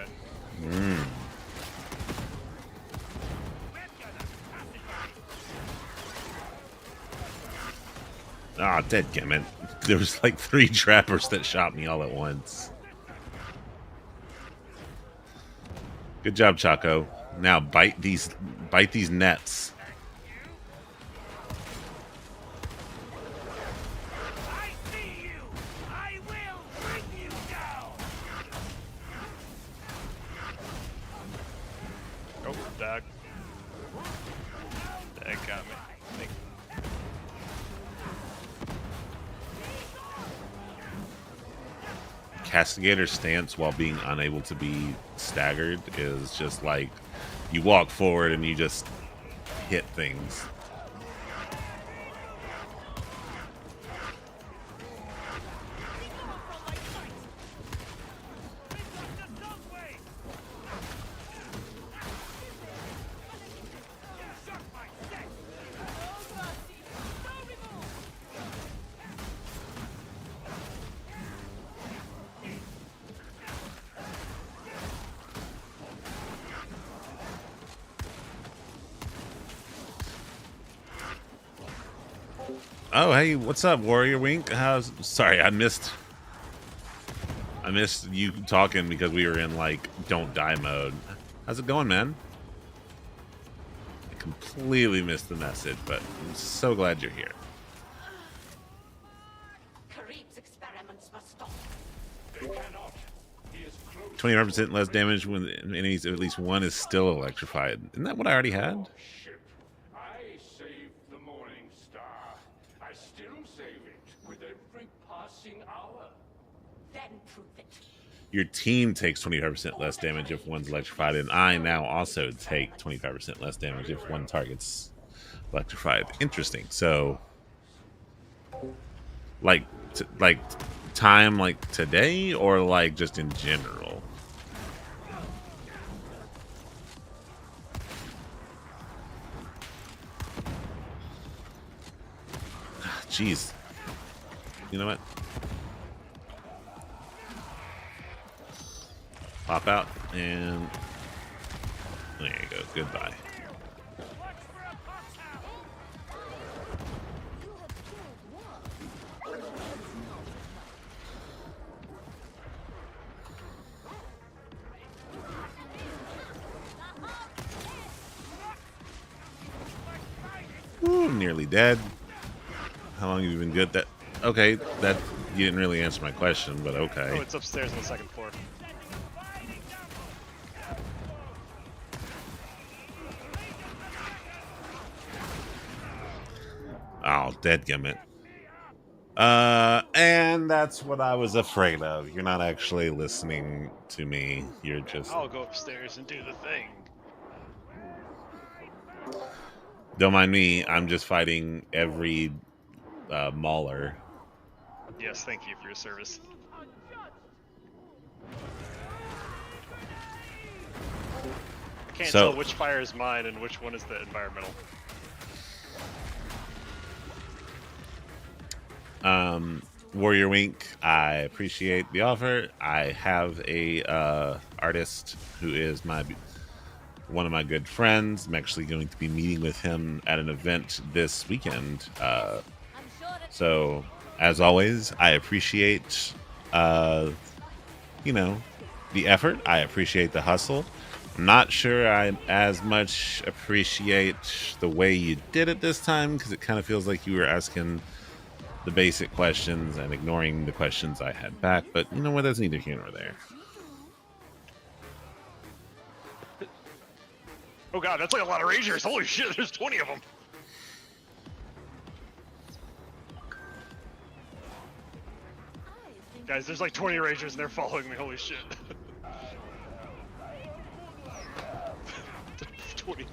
Ah, dadgummit. There was like 3 trappers that shot me all at once. Good job, Chaco. Now bite these nets. I see you! I will bring you down! Oh, Dag. Dag got me. Thank you. Castigator's stance while being unable to be staggered is just like you walk forward and you just hit things. Oh, hey, what's up, Warrior Wink? Sorry, I missed you talking because we were in like don't die mode. How's it going, man? I completely missed the message, but I'm so glad you're here. Kareem's experiments must stop. They cannot. He is close. 25% less damage when enemies at least one is still electrified. Isn't that what I already had? Ship. I saved the Morning Star. I still save it with every passing hour. Then prove it. Your team takes 25% less damage if one's electrified, and I now also take 25% less damage if one target's electrified. Interesting. So, like time like today, or like just in general? Jeez. You know what? Pop out and there you go. Goodbye. Watch for a pothole! You have killed one. Ooh, nearly dead. How long have you been good? That okay? That you didn't really answer my question, but Oh, okay. it's upstairs on the second floor. Oh, dadgummit. And that's what I was afraid of. You're not actually listening to me. You're just I'll go upstairs and do the thing. don't mind me. I'm just fighting every mauler. Yes, thank you for your service. I can't So- tell which fire is mine and which one is the environmental. Warrior Wink, I appreciate the offer. I have a artist who is one of my good friends. I'm actually going to be meeting with him at an event this weekend. So, as always, I appreciate, the effort. I appreciate the hustle. I'm not sure I as much appreciate the way you did it this time because it kind of feels like you were asking the basic questions and ignoring the questions I had back. But you know what? That's neither here nor there. Oh god, that's like a lot of Rangers. Holy shit, there's 20 of them. Guys, there's like 20 Rangers and they're following me. Holy shit. 20. I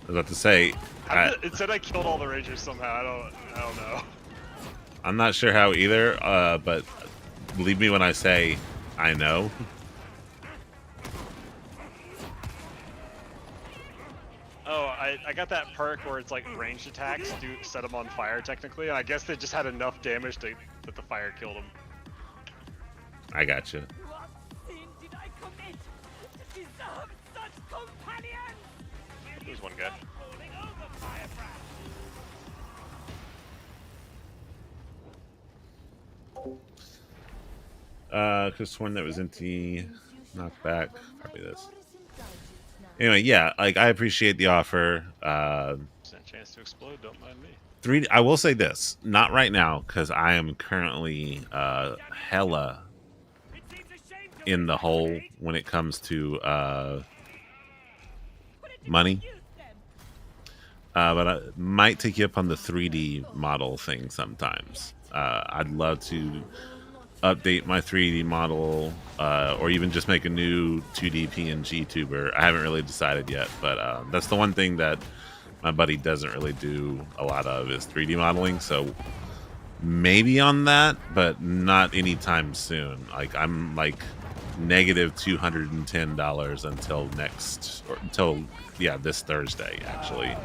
was about to say, It said I killed all the Rangers somehow. I don't know. I'm not sure how either, but believe me when I say I know. Oh, I got that perk where it's like ranged attacks set them on fire technically. I guess they just had enough damage that the fire killed them. I gotcha. What sin did I commit to deserve such companions? There's one guy. Falling over, Firebrand. Could have sworn that was empty. Knock back. Probably this. Anyway, yeah, like I appreciate the offer. Chance to explode, don't mind me. 3D. I will say this, not right now, because I am currently hella It seems a shame to in the hole retaliate, when it comes to but it didn't money. use them. But I might take you up on the 3D model thing sometimes. I'd love to update my 3D model, or even just make a new 2D PNG tuber. I haven't really decided yet, but that's the one thing that my buddy doesn't really do a lot of is 3D modeling. So maybe on that, but not anytime soon. Like I'm like negative $210 until this Thursday actually.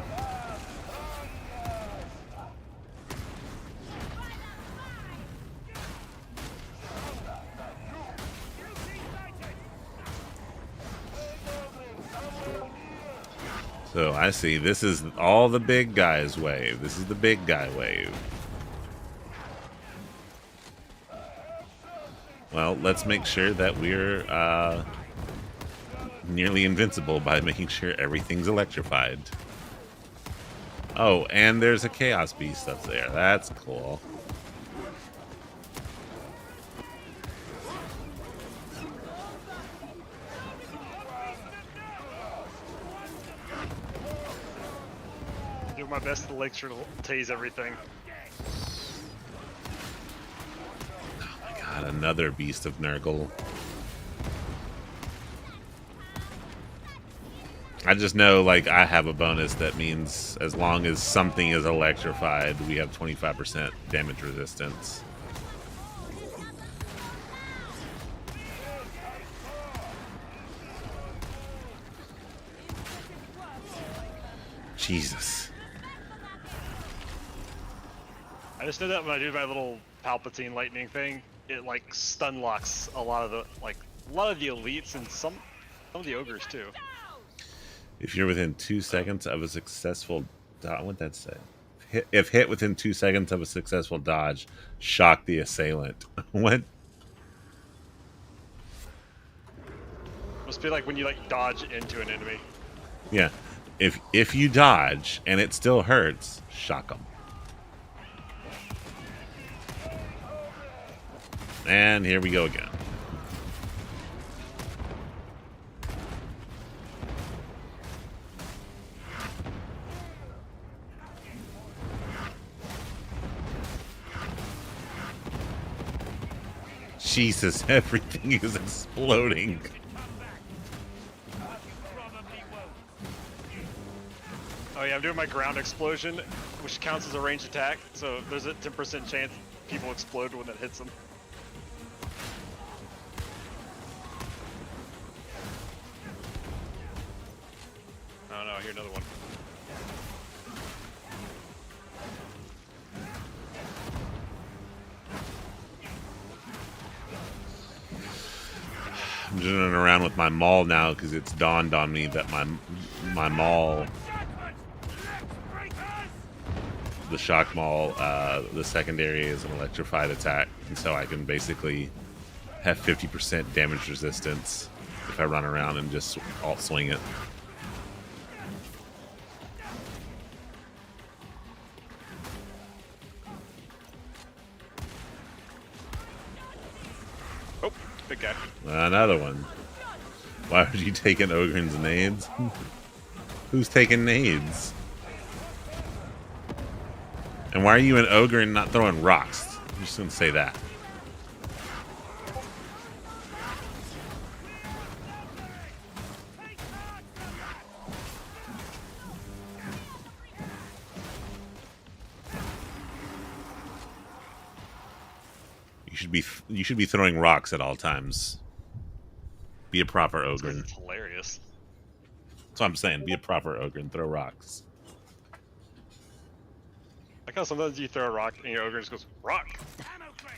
So I see. This is all the big guys' wave. This is the big guy wave. Well, let's make sure that we're nearly invincible by making sure everything's electrified. Oh, and there's a Chaos Beast up there. That's cool. Do my best to elixir to tase everything. Oh my god, another Beast of Nurgle. I just know, like, I have a bonus that means as long as something is electrified, we have 25% damage resistance. Jesus. I just know that when I do my little Palpatine lightning thing, it like stun locks a lot of the elites and some of the ogres too. If you're within 2 seconds of a successful dodge, what'd that say? If hit within 2 seconds of a successful dodge, shock the assailant. What? Must be like when you like dodge into an enemy. Yeah. If you dodge and it still hurts, shock them. And here we go again. Jesus, everything is exploding. Oh yeah, I'm doing my ground explosion, which counts as a ranged attack, so there's a 10% chance people explode when it hits them. Oh no, I hear another one. I'm just running around with my maul now because it's dawned on me that my maul, the shock maul, the secondary is an electrified attack, and so I can basically have 50% damage resistance if I run around and just alt swing it. Oh, big guy. Another one. Why would you take an Ogren's nades? Who's taking nades? And why are you an ogre and not throwing rocks? I'm just gonna say that. You should be throwing rocks at all times. Be a proper ogre. It's hilarious. That's what I'm saying. Be a proper ogre and throw rocks. Like how sometimes you throw a rock and your ogre just goes, rock! Ammo crate.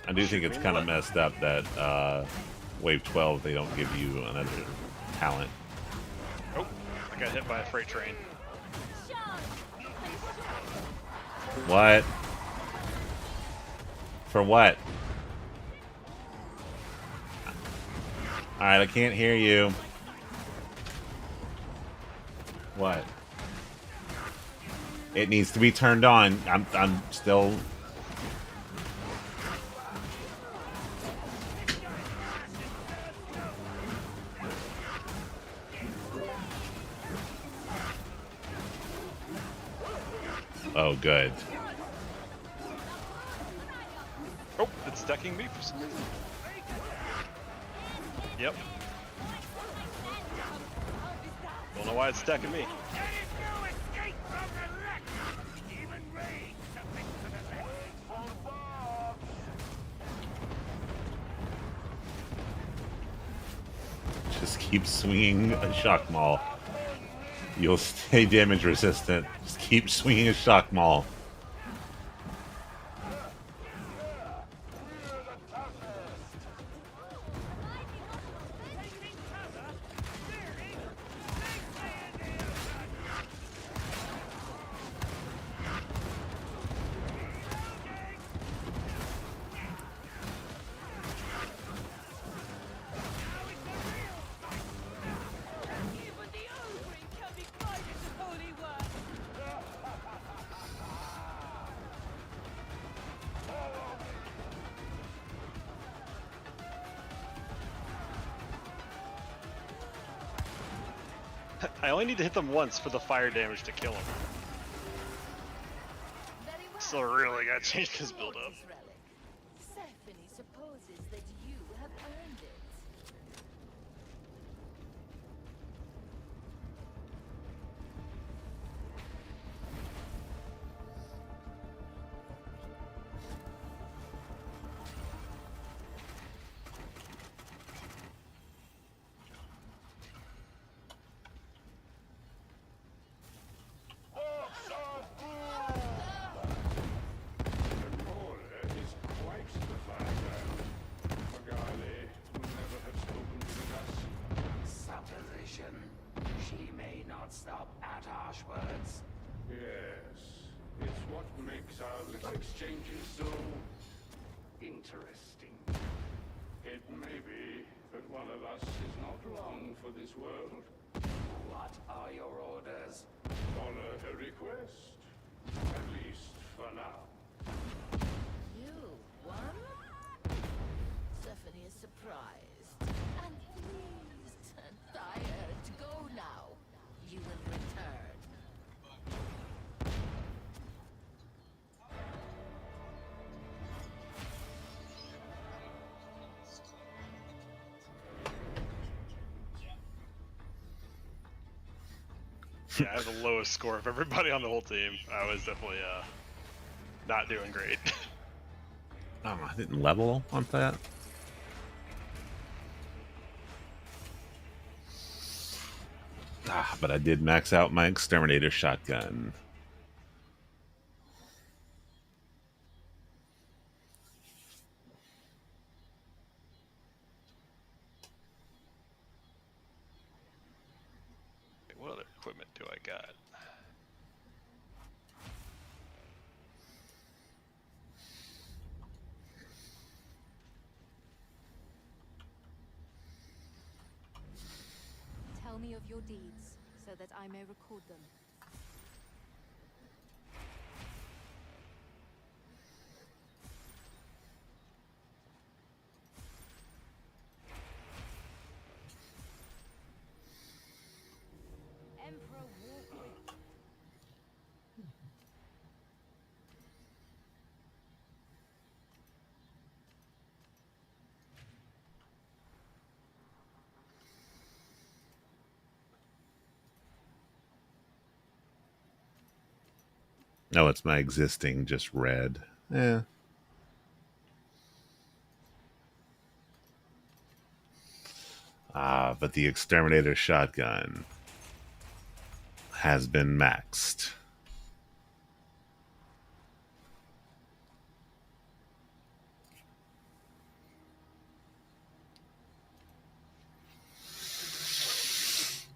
I do think it's kind of messed up that Wave 12, they don't give you another talent. Oh, I got hit by a freight train. What? For what? Alright, I can't hear you. What? It needs to be turned on. I'm still... Oh, good. Oh, it's decking me for some reason. Yep. Don't know why it's decking me. Escape from the LEX. Demon rage submit to the LEX. Just keep swinging a shock maul. You'll stay damage resistant. Just keep swinging a shock maul. I only need to hit them once for the fire damage to kill them. Very well. So really gotta change this build up. Mortis relic. Stephanie supposes that you have earned it. Aurora is quite the firebrand. Magali would never have spoken with us. Supposition. She may not stop at harsh words. Yes, it's what makes our little exchanges so interesting. It may be that one of us is not long for this world. What are your orders? Honor her request. At least for now. You won? Stephanie is surprised and pleased and tired. Go now. You will return. Yeah, I have the lowest score of everybody on the whole team. I was definitely not doing great. Oh, I didn't level on that. But I did max out my exterminator shotgun. What other equipment do I got? Tell me of your deeds, so that I may record them. Emperor Warwick. Oh, it's my existing, just red. Yeah. But the exterminator shotgun has been maxed.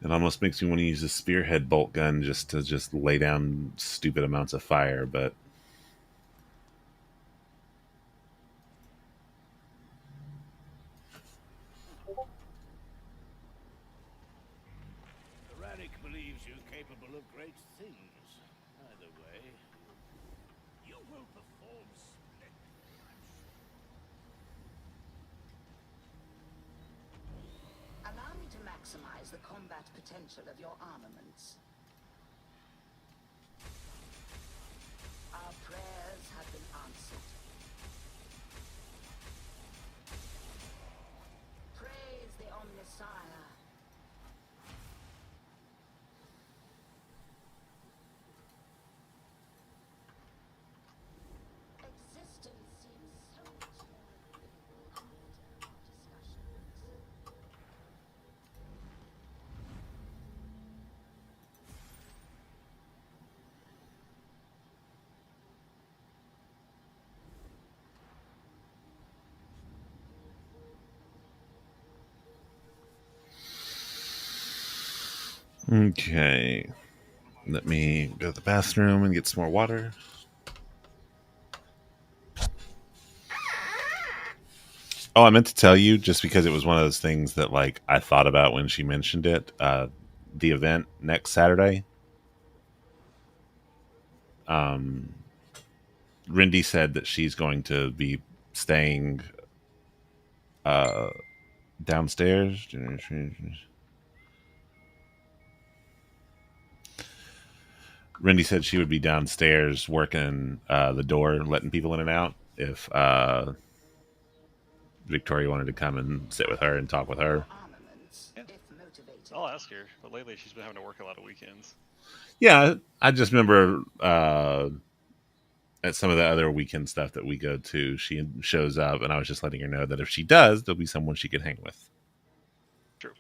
It almost makes me want to use a spearhead bolt gun just to just lay down stupid amounts of fire, but Radek believes you capable of great things. Either way, you will perform splendidly, I'm sure. Allow me to maximize the combat potential of your armaments. Our prayers have been answered. Praise the Omnissiah. Existence seems so much more agreeable after our discussions. okay. Let me go to the bathroom and get some more water. Oh, I meant to tell you, just because it was one of those things that like I thought about when she mentioned it. The event next Saturday. Rindy said that she's going to be staying downstairs. Rindy said she would be downstairs working the door, letting people in and out. If Victoria wanted to come and sit with her and talk with her. Yeah. I'll ask her, but lately she's been having to work a lot of weekends. Yeah, I just remember at some of the other weekend stuff that we go to, she shows up, and I was just letting her know that if she does, there'll be someone she could hang with. True.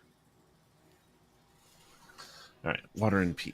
All right, water and pee.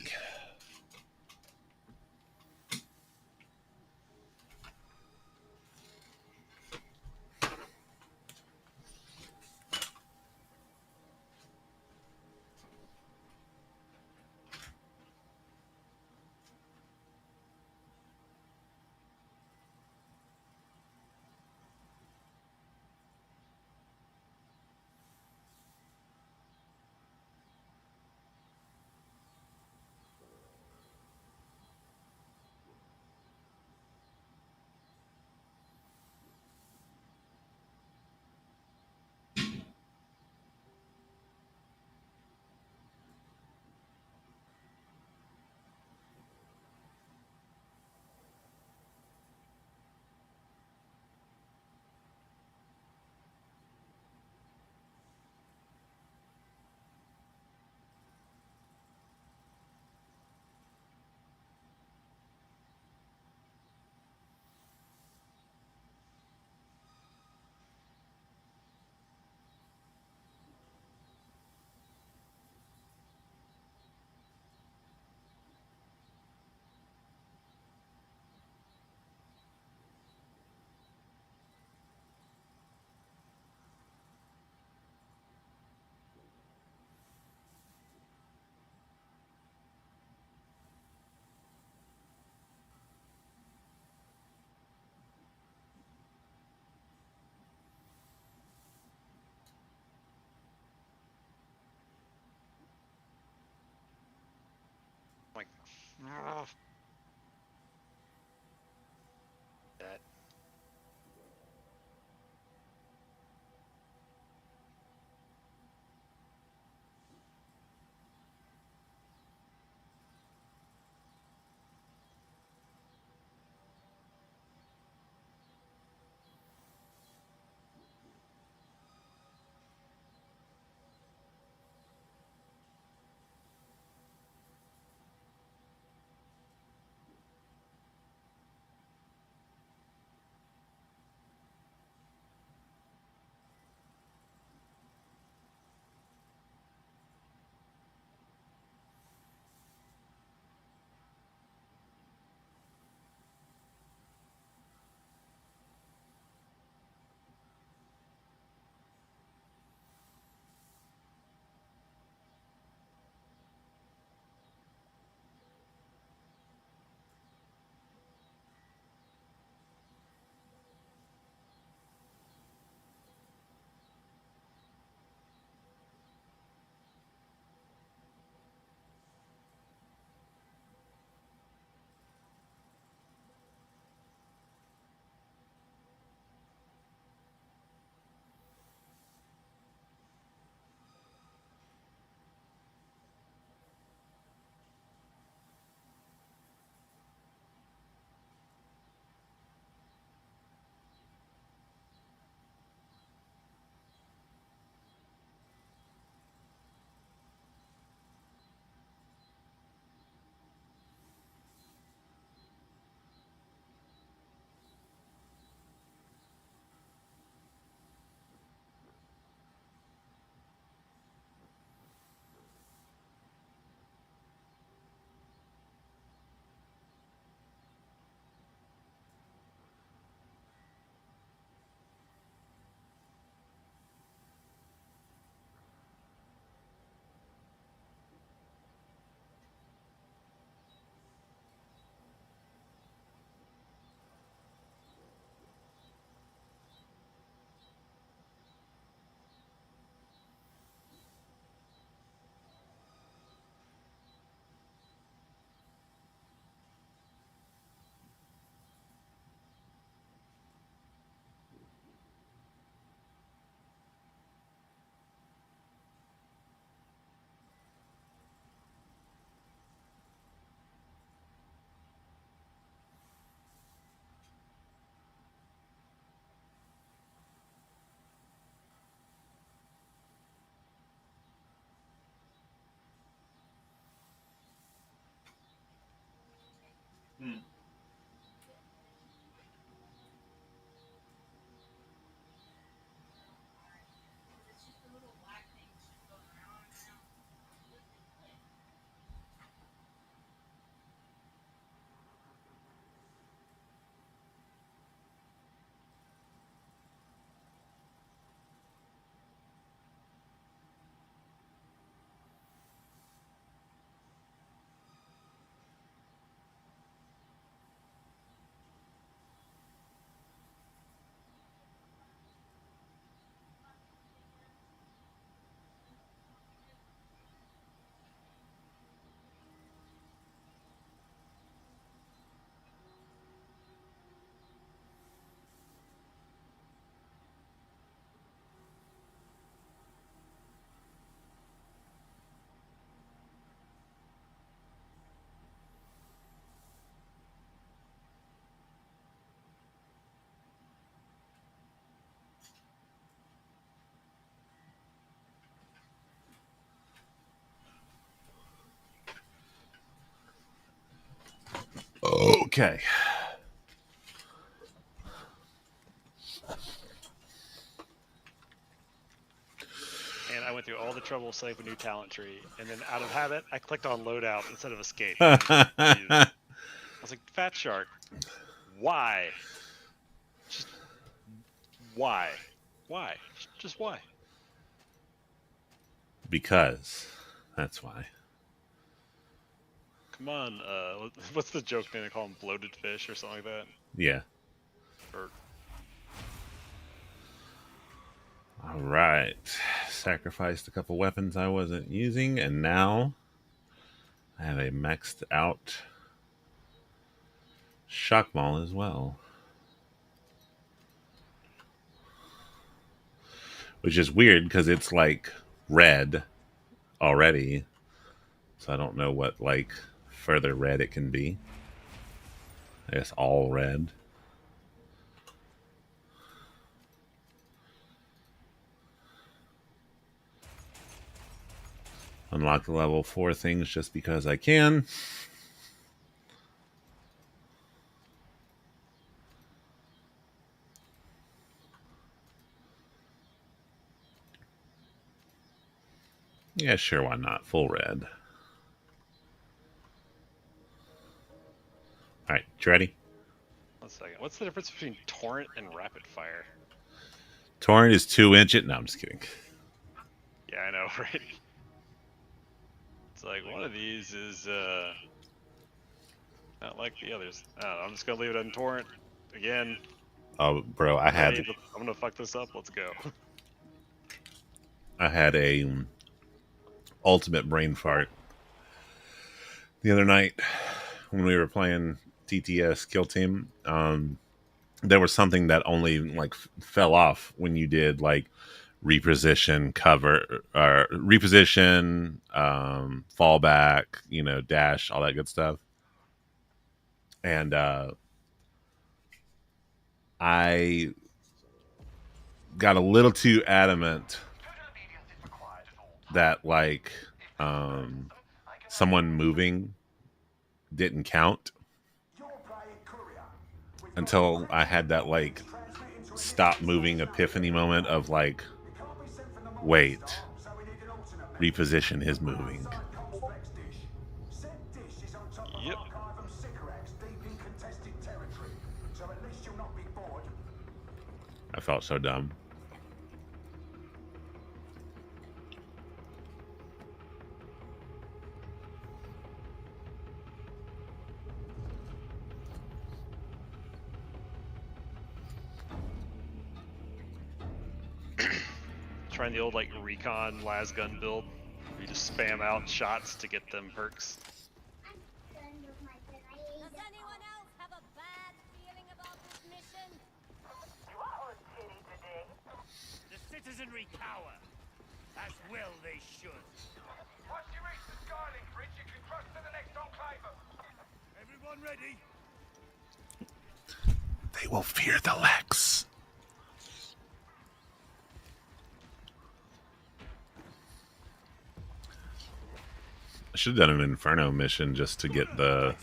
Like, oh, that. Okay. And I went through all the trouble of setting up a new talent tree, and then out of habit, I clicked on loadout instead of escape. And I was like, Fat Shark, why? Just why? Why? Just why? Because that's why. Come on, what's the joke thing they call them? Bloated fish or something like that? Yeah. Or All right. Sacrificed a couple weapons I wasn't using, and now I have a maxed out shock ball as well. Which is weird because it's like red already. So I don't know what like further red it can be. I guess all red. Unlock the level 4 things just because I can. Yeah, sure, why not? Full red. Alright, you ready? 1 second. What's the difference between torrent and rapid fire? Torrent is 2 inches. No, I'm just kidding. Yeah, I know, right? It's like one of these is not like the others. I don't know, I'm just gonna leave it on torrent again. Oh, bro, I had I'm gonna fuck this up. Let's go. a ultimate brain fart the other night when we were playing TTS Kill Team. There was something that only like fell off when you did like reposition, cover, or reposition, fallback, dash, all that good stuff. And I got a little too adamant that like someone moving didn't count until I had that like stop moving epiphany moment of like, wait, reposition is moving. Yep. I felt so dumb. Trying the old like recon las gun build. You just spam out shots to get them perks. Does anyone else have a bad feeling about this mission? The citizenry cower. As well they should. Once you reach the Skylink Bridge, you can cross to the next enclave. Everyone ready? They will fear the LEX. I should have done an Inferno mission just to get the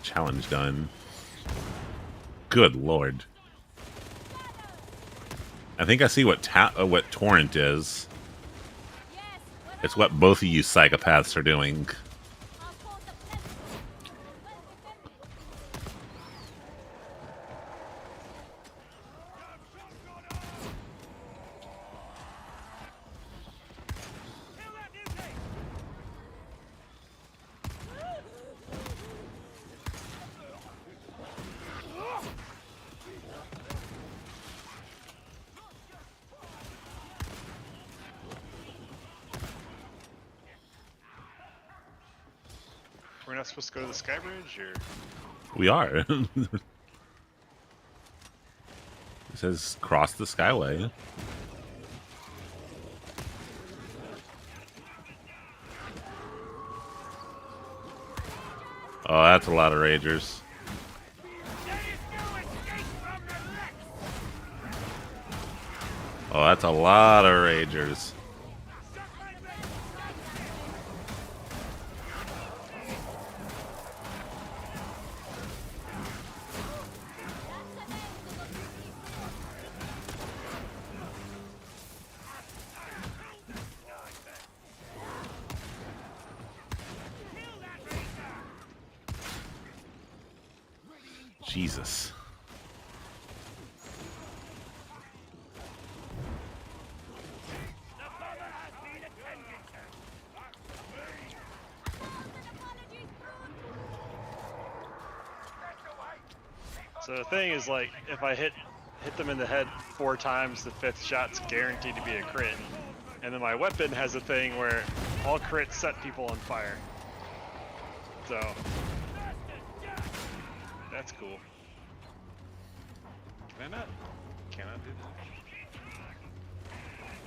challenge done. Good lord. I think I see what Torrent is. It's what both of you psychopaths are doing. We're not supposed to go to the sky bridge, or We are. It says cross the skyway. Oh, that's a lot of ragers. Oh, that's a lot of ragers. Jesus. so the thing is, like, if I hit them in the head 4 times, the 5th shot's guaranteed to be a crit. And then my weapon has a thing where all crits set people on fire. So that's cool. Can I not? Can I do that?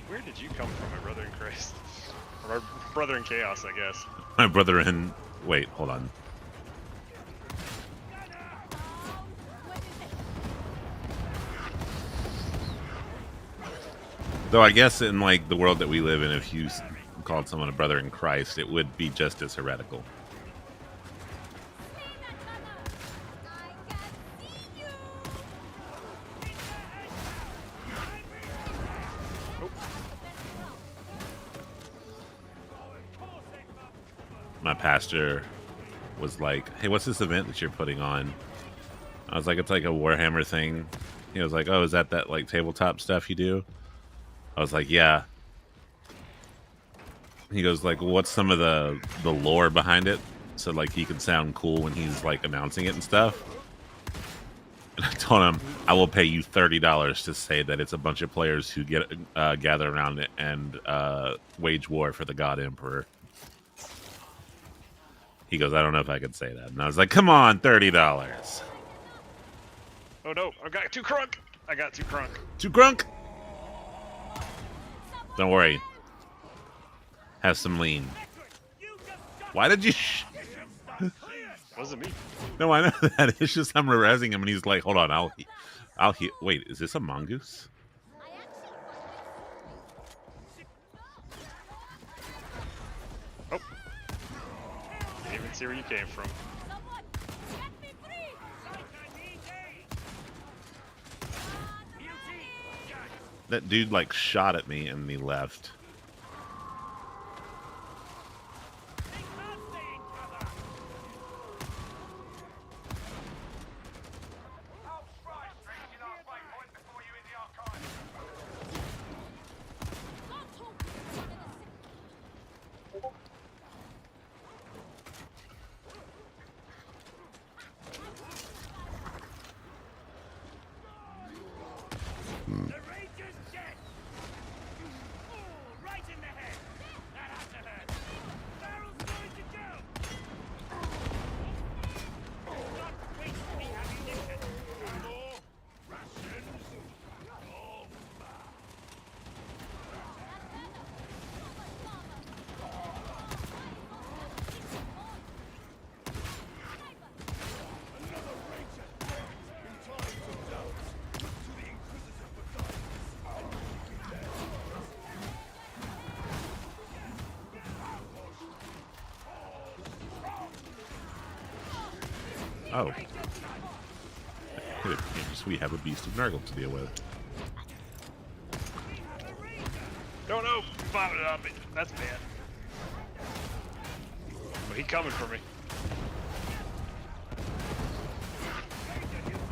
Where did you come from, my brother in Christ? Or my brother in chaos, I guess. My brother in... Wait, hold on. Though I guess in, like, the world that we live in, if you called someone a brother in Christ, it would be just as heretical. My pastor was like, hey, what's this event that you're putting on? I was like, it's like a Warhammer thing. He was like, oh, is that like tabletop stuff you do? I was like, yeah. He goes like, well, what's some of the lore behind it? So like he can sound cool when he's like announcing it and stuff. And I told him, I will pay you $30 to say that it's a bunch of players who get gather around it and wage war for the God Emperor. He goes, I don't know if I could say that. And I was like, come on, $30. Oh no, I got 2 crunk! I got 2 crunk. 2 crunk! Don't worry. Have some lean. Why did you... Wasn't me. No, I know that. It's just I'm harassing him and he's like, hold on, I'll wait, is this a mongoose? Oh. Didn't even see where you came from. That dude like shot at me and he left. Oh. Good. We have a beast of Nurgle to deal with. No, no! Vomited on me. That's bad. But he coming for me.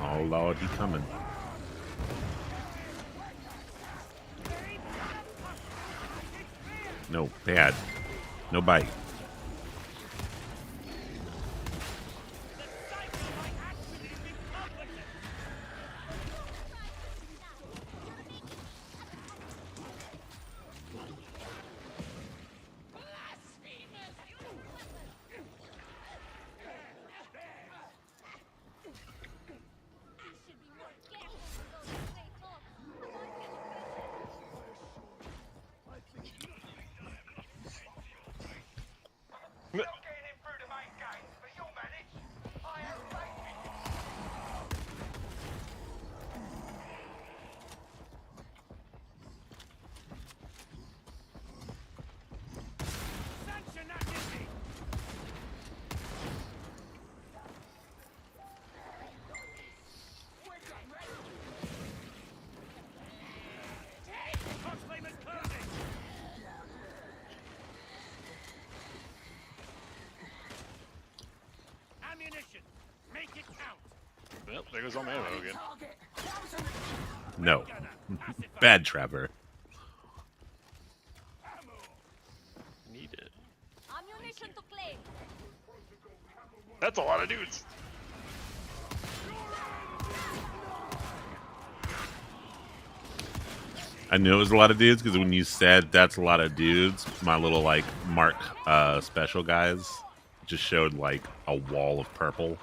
Oh Lord, he coming. No, bad. No bite. Ammunition. Make it count. Yep, there goes all my ammo again. No. Bad Trevor. Need it. Ammunition to claim. That's a lot of dudes. I knew it was a lot of dudes because when you said that's a lot of dudes, my little like Mark special guys just showed like a wall of purple.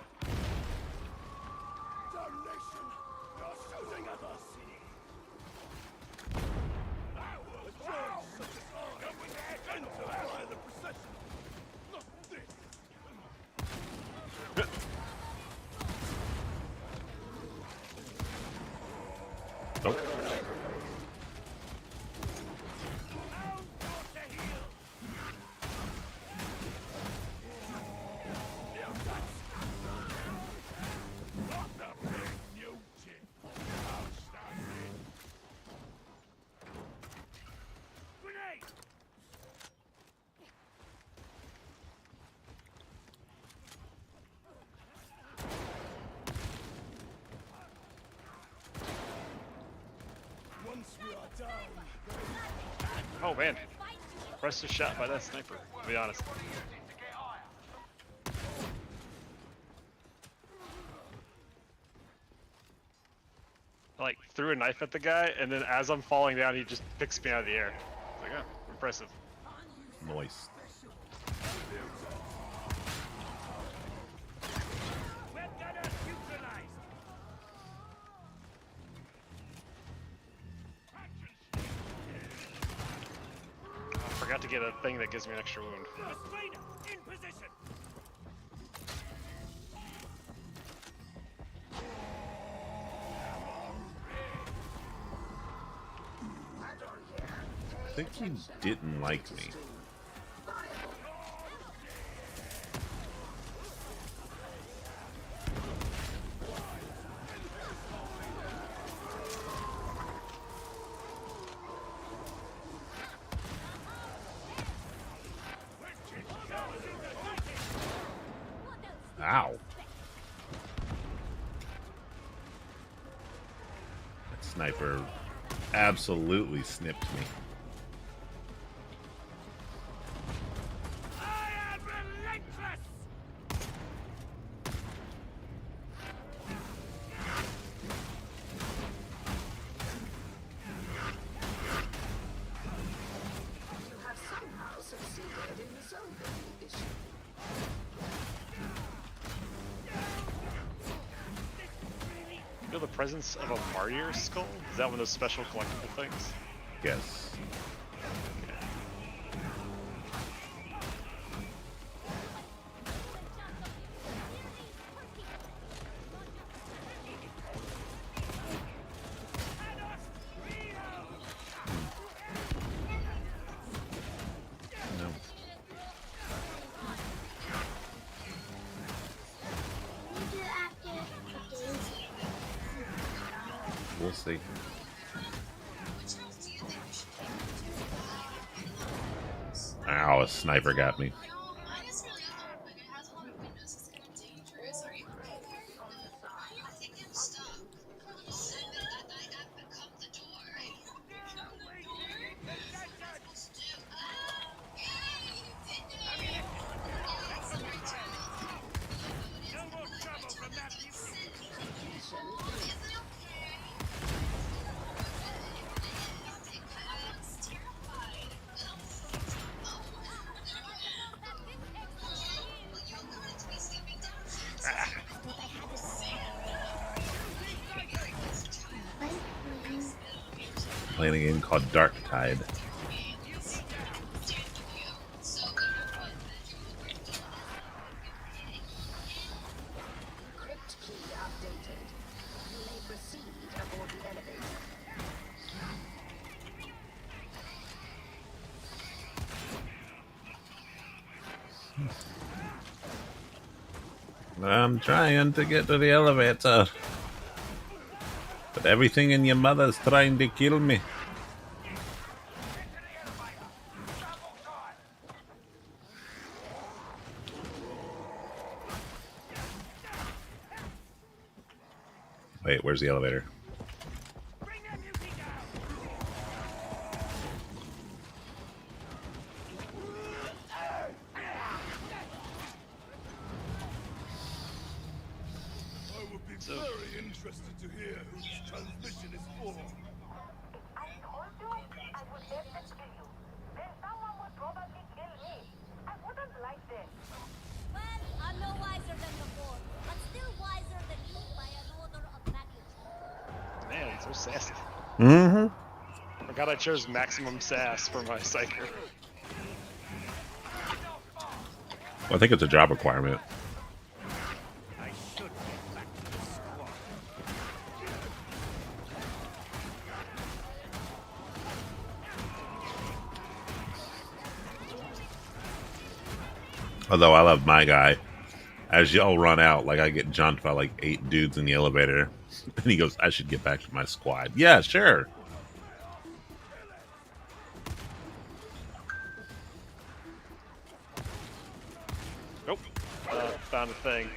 Oh. Oh man. Press the shot by that sniper, to be honest. I, like, threw a knife at the guy, and then as I'm falling down, he just picks me out of the air. It's like, oh, impressive. Nice. I forgot to get a thing that gives me an extra wound. In position. I think he didn't like me. Ow. That sniper absolutely snipped me. I am relentless. You have somehow succeeded in solving the issue. Feel the presence of a martyr skull? Is that one of those special collectible things? Yes. No. We'll see. Ow, a sniper got me. No more trouble from that beauty. Playing a game called Dark Tide. Crypt key updated. You may proceed aboard the elevator. I'm trying to get to the elevator. But everything in your mother's trying to kill me. Wait, where's the elevator? Bring that beauty down. I would be very interested to hear who this transmission is for. I told you I would let them kill you. Then someone would probably kill me. I wouldn't like that. Well, I'm no wiser than before, but still wiser than you by an order of magnitude. Man, so sassy. Mm-hmm. Forgot I chose maximum sass for my psyker. Well, I think it's a job requirement. I should get back to the squad. Although I love my guy. As y'all run out, like I get jumped by like 8 dudes in the elevator. And he goes, I should get back to my squad. Yeah, sure. Nope. Found a thing.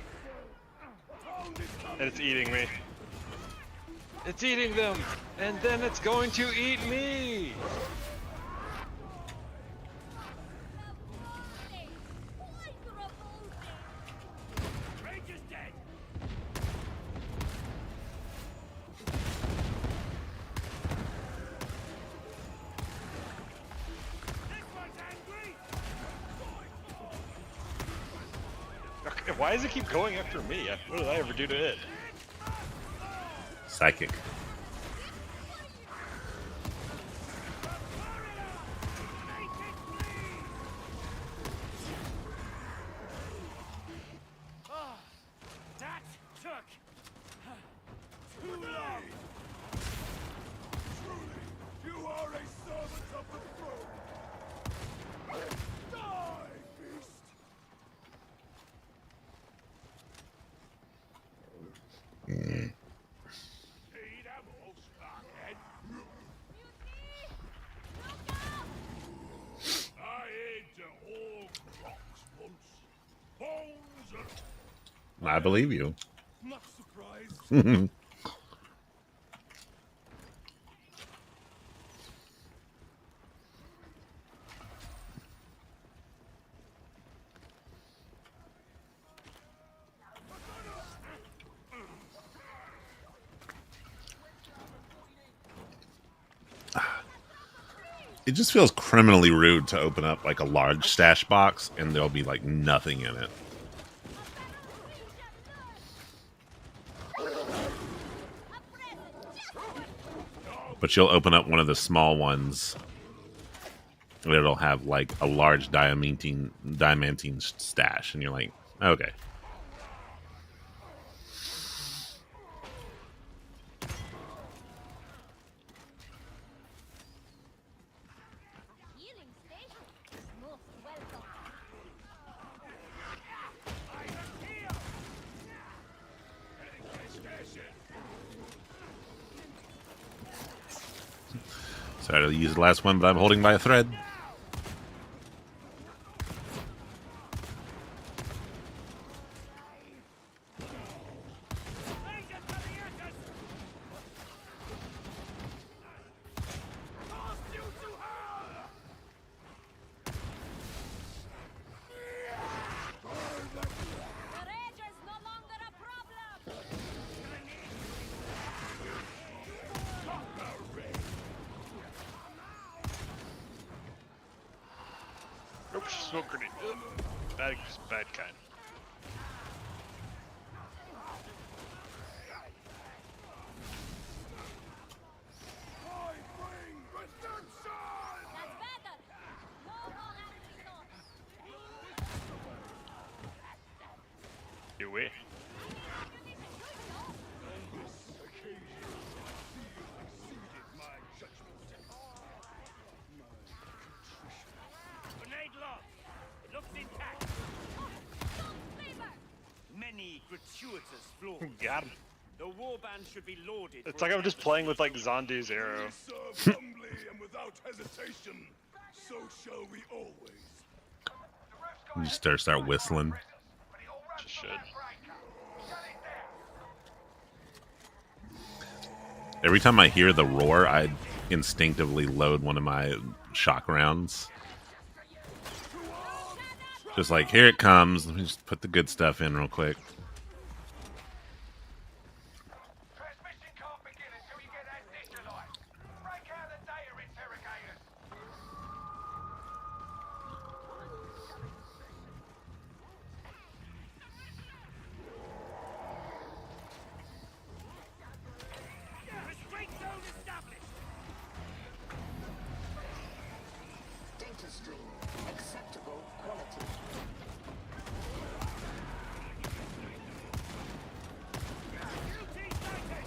And it's eating me. It's eating them! And then it's going to eat me! Ranger's dead. This one's angry. Okay, why does it keep going after me? What did I ever do to it? Psychic. That took too long. You are a servant of the throne. Die, beast! Need ammo, Sparkhead. I ate all rocks once. Bones are I believe you. not surprised. It just feels criminally rude to open up like a large stash box and there'll be like nothing in it. But you'll open up one of the small ones and it'll have like a large diamantine stash and you're like, okay. Healing station is most welcome. Sorry to use the last one, but I'm holding by a thread. Oops, smoke grenade. Bad kind. You way. Grenade lost. It looks intact. Many gratuitous flaws. Got him. The warband should be lauded. It's like I'm just playing with like Zondu's arrow. Serve humbly and without hesitation. So shall we always. You just start whistling. Just should. Every time I hear the roar, I instinctively load one of my shock rounds. Just like, here it comes. Let me just put the good stuff in real quick. Transmission can't begin until you get that digitalized. Break out the data interrogators. Restraint zone established. Data stream. Acceptable quality. Guilty sighted.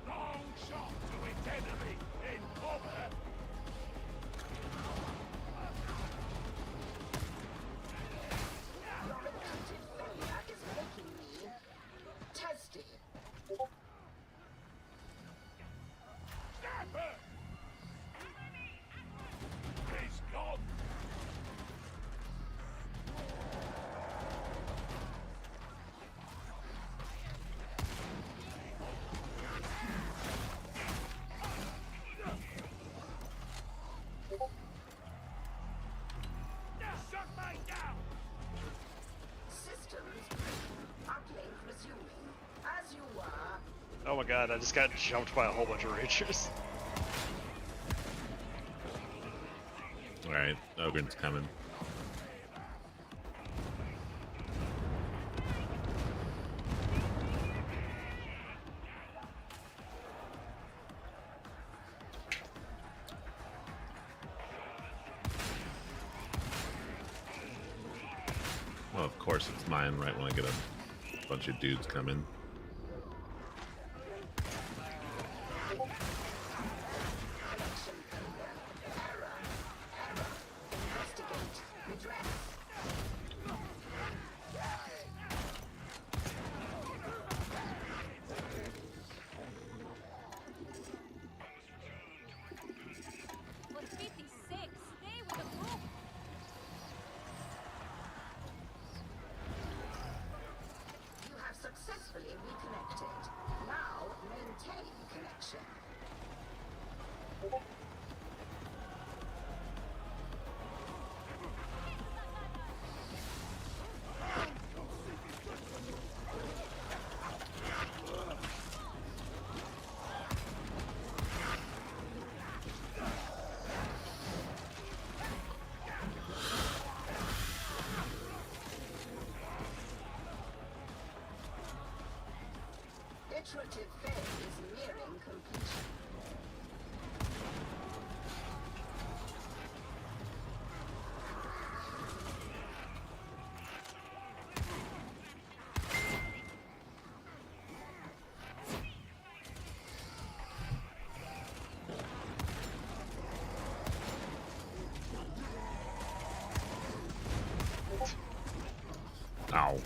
Long shot to its enemy in combat. Your repeated failure is making me testy. Snapper! He's gone. Shut mine down. Systems. Uplink resuming. As you were. Oh my god, I just got jumped by a whole bunch of ragers. Alright, Ogren's coming. Well, of course it's mine right when I get a bunch of dudes coming. Investigate. Redress. For pity's sake, stay with the group. You have successfully reconnected. Now maintain connection. Iterative phase is nearing completion. Ow.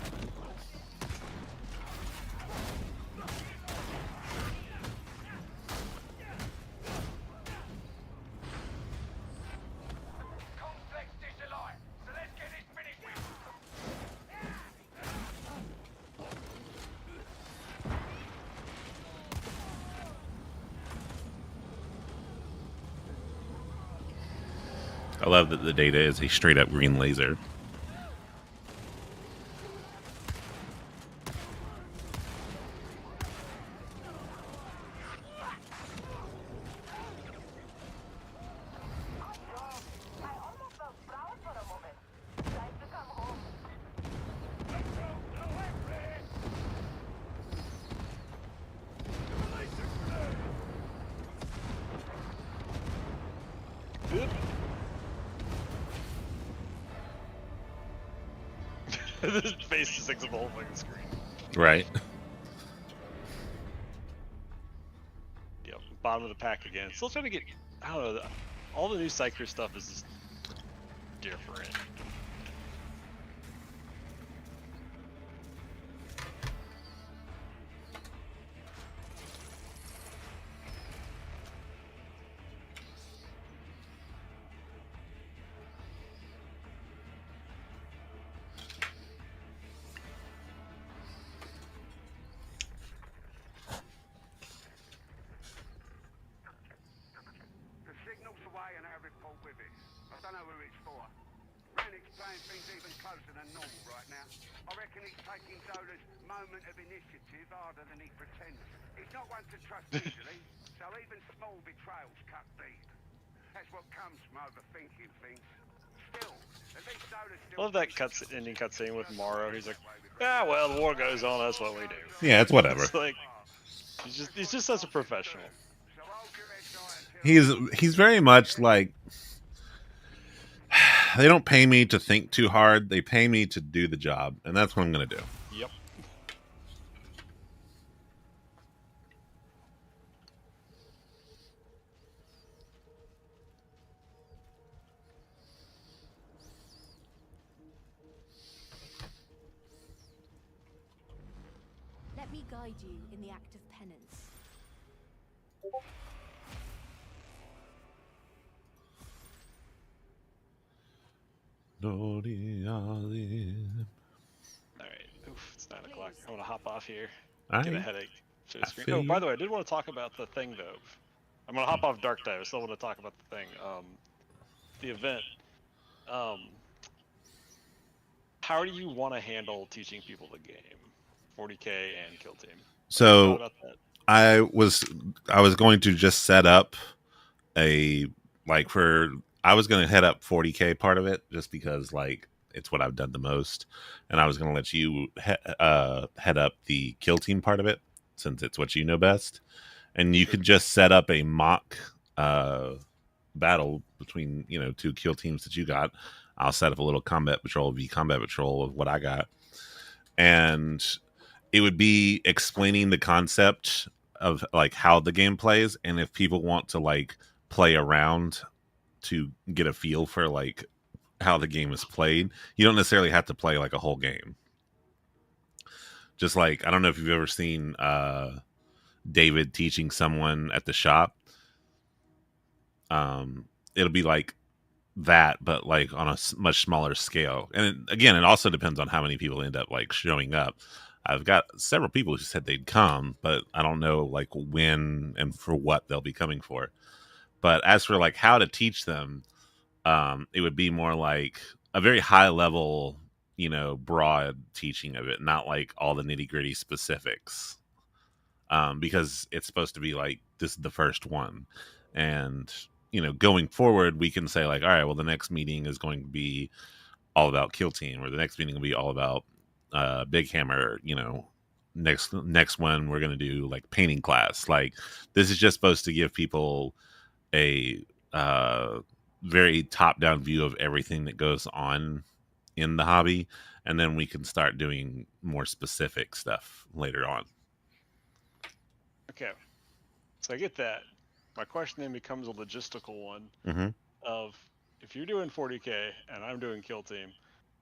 Complex dish alive, so let's get this finished with. I love that the data is a straight up green laser. I almost felt proud for a moment. Time to come home. This face just takes up the whole fucking screen. Right. Yep, bottom of the pack again. Still trying to get. I don't know. All the new Psyker stuff is just different. The signal's away and our report with it. I don't know who it's for. Rennick's playing things even closer than normal right now. I reckon he's taking Zola's moment of initiative harder than he pretends. He's not one to trust easily, so even small betrayals cut deep. That's what comes from overthinking things. Still, at least Zola's still... I love that ending cutscene with Morrow. He's like, "Ah, well, the war goes on. That's what we do." Yeah, it's whatever. It's like he's just such a professional. So hold your head tight until... He's very much like, they don't pay me to think too hard. They pay me to do the job, and that's what I'm going to do. Yep. Let me guide you in the act of penance. All right. Oof, it's 9 o'clock. I'm gonna hop off here. All Get a right. headache. Share I screen. feel Oh, by you. the way, I did want to talk about the thing though. I'm gonna hop off Dark Dive. I still want to talk about the thing. The event. How do you want to handle teaching people the game? 40k and Kill Team. So About that. I was going to just set up a I was going to head up 40k part of it just because like it's what I've done the most, and I was going to let you head up the kill team part of it since it's what you know best, and you could just set up a mock battle between two kill teams that you got. I'll set up a little combat patrol of what I got, and it would be explaining the concept of like how the game plays, and if people want to like play around to get a feel for like how the game is played, you don't necessarily have to play like a whole game. Just like, I don't know if you've ever seen David teaching someone at the shop. It'll be like that, but like on a much smaller scale. And again, it also depends on how many people end up like showing up. I've got several people who said they'd come, but I don't know like when and for what they'll be coming for. But as for like how to teach them, it would be more like a very high level, broad teaching of it, not like all the nitty gritty specifics. Because it's supposed to be like this is the first one, and going forward, we can say like, all right, well, the next meeting is going to be all about Kill Team, or the next meeting will be all about Big Hammer. Next one we're going to do like painting class. Like this is just supposed to give people a very top down view of everything that goes on in the hobby, and then we can start doing more specific stuff later on. Okay. So I get that. My question then becomes a logistical one Mm-hmm. of if you're doing 40k and I'm doing Kill Team,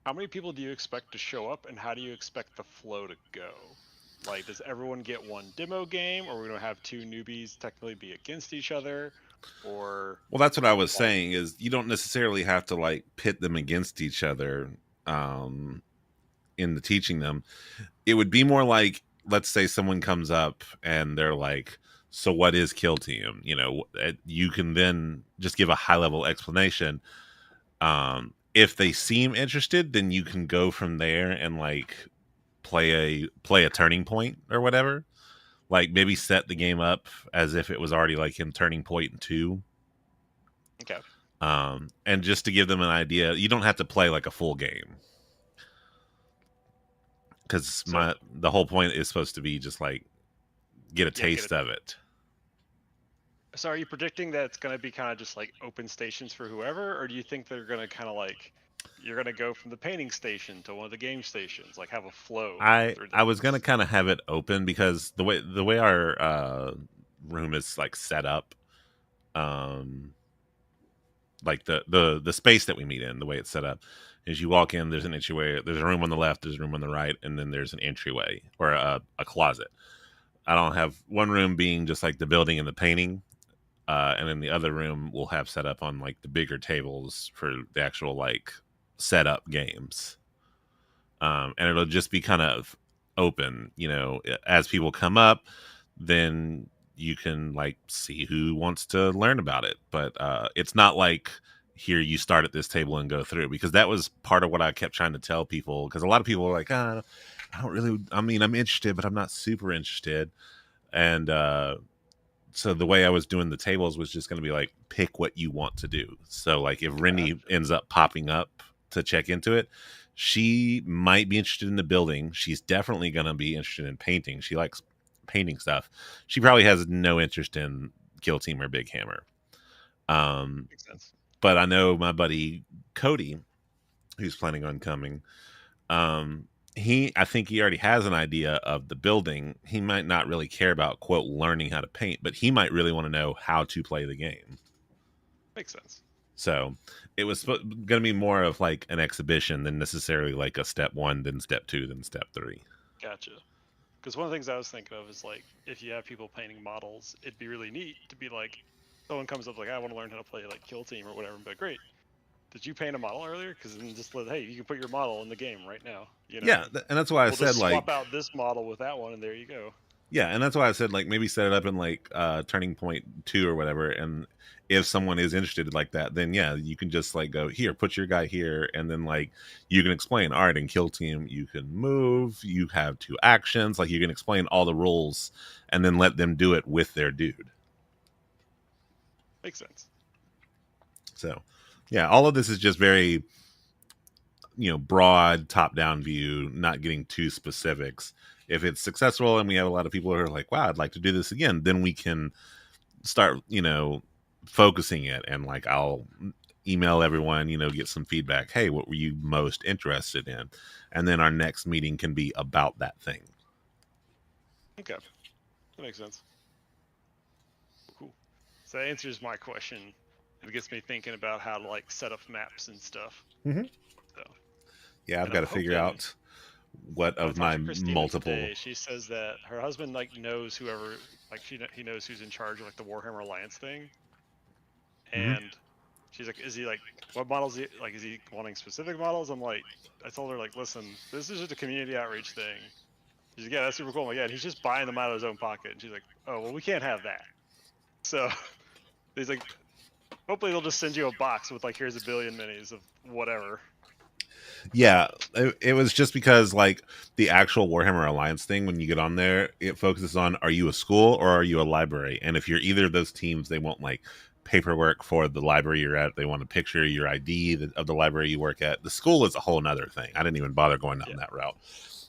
How many people do you expect to show up, and how do you expect the flow to go? Like, does everyone get one demo game, or are we gonna have two newbies technically be against each other, or Well, that's what I was like, saying is you don't necessarily have to like pit them against each other um in the teaching them. It would be more like, let's say someone comes up and they're like, so what is kill team? You can then just give a high level explanation. If they seem interested, then you can go from there and like play a turning point or whatever. Like maybe set the game up as if it was already like in turning point 2. okay? And just to give them an idea, you don't have to play like a full game, because So, the whole point is supposed to be just like get a yeah, get it. taste of it. So, are you predicting that it's gonna be kind of just like open stations for whoever, or do you think they're gonna kind of like you're gonna go from the painting station to one of the game stations, like have a flow through I was gonna those? kind of have it open because the way our room is like set up, um, like the space that we meet in, the way it's set up is you walk in, there's an entryway, there's a room on the left, there's a room on the right, and then there's an entryway or a closet. I don't have one room being just like the building and the painting, and then the other room will have set up on like the bigger tables for the actual like setup games. And it'll just be kind of open, as people come up, then you can like see who wants to learn about it. But it's not like here you start at this table and go through, because that was part of what I kept trying to tell people, because a lot of people were like, I don't really, I mean, I'm interested but I'm not super interested. And so the way I was doing the tables was just going to be like, pick what you want to do. So like if Rennie Gotcha. ends up popping up to check into it, she might be interested in the building. She's definitely going to be interested in painting. She likes painting stuff. She probably has no interest in Kill Team or Big Hammer. Um, Makes sense. but I know my buddy Cody, who's planning on coming, I think he already has an idea of the building. He might not really care about quote learning how to paint, but he might really want to know how to play the game. Makes sense. So it was going to be more of like an exhibition than necessarily like a step 1, then step 2, then step 3. Gotcha. Because one of the things I was thinking of is like if you have people painting models, it'd be really neat to be like, someone comes up like, I want to learn how to play like Kill Team or whatever, but great. Did you paint a model earlier? Because then just let, hey, you can put your model in the game right now. Yeah, and that's why I We'll said just swap like, out this model with that one, and there you go. yeah, and that's why I said like maybe set it up in like turning point 2 or whatever, and if someone is interested like that, then yeah, you can just like go here, put your guy here, and then like you can explain, all right, in Kill Team you can move, you have 2 actions, like you can explain all the rules and then let them do it with their dude. Makes sense. So yeah, all of this is just very broad top down view, not getting too specifics. If it's successful and we have a lot of people who are like, wow, I'd like to do this again, then we can start focusing it, and like I'll email everyone, get some feedback. Hey, what were you most interested in? And then our next meeting can be about that thing. Okay, that makes sense. Cool. So that answers my question. It gets me thinking about how to like set up maps and stuff. Mm-hmm. So Yeah, I've and got I'm to figure hoping out what when I of talked my to Christina multiple. today, she says that her husband like knows whoever, like he knows who's in charge of like the Warhammer Alliance thing, Mhm. and she's like, is he like, what models? Is he wanting specific models? I'm like, I told her like, listen, this is just a community outreach thing. She's like, yeah, that's super cool. I'm like, yeah, and he's just buying them out of his own pocket. And she's like, oh well, we can't have that. So he's like, hopefully they'll just send you a box with like, here's a billion minis of whatever. Yeah, it was just because like the actual Warhammer Alliance thing, when you get on there, it focuses on, are you a school or are you a library? And if you're either of those teams, they want like paperwork for the library you're at. They want a picture of your ID of the library you work at. The school is a whole nother thing. I didn't even bother going down Yeah. that route.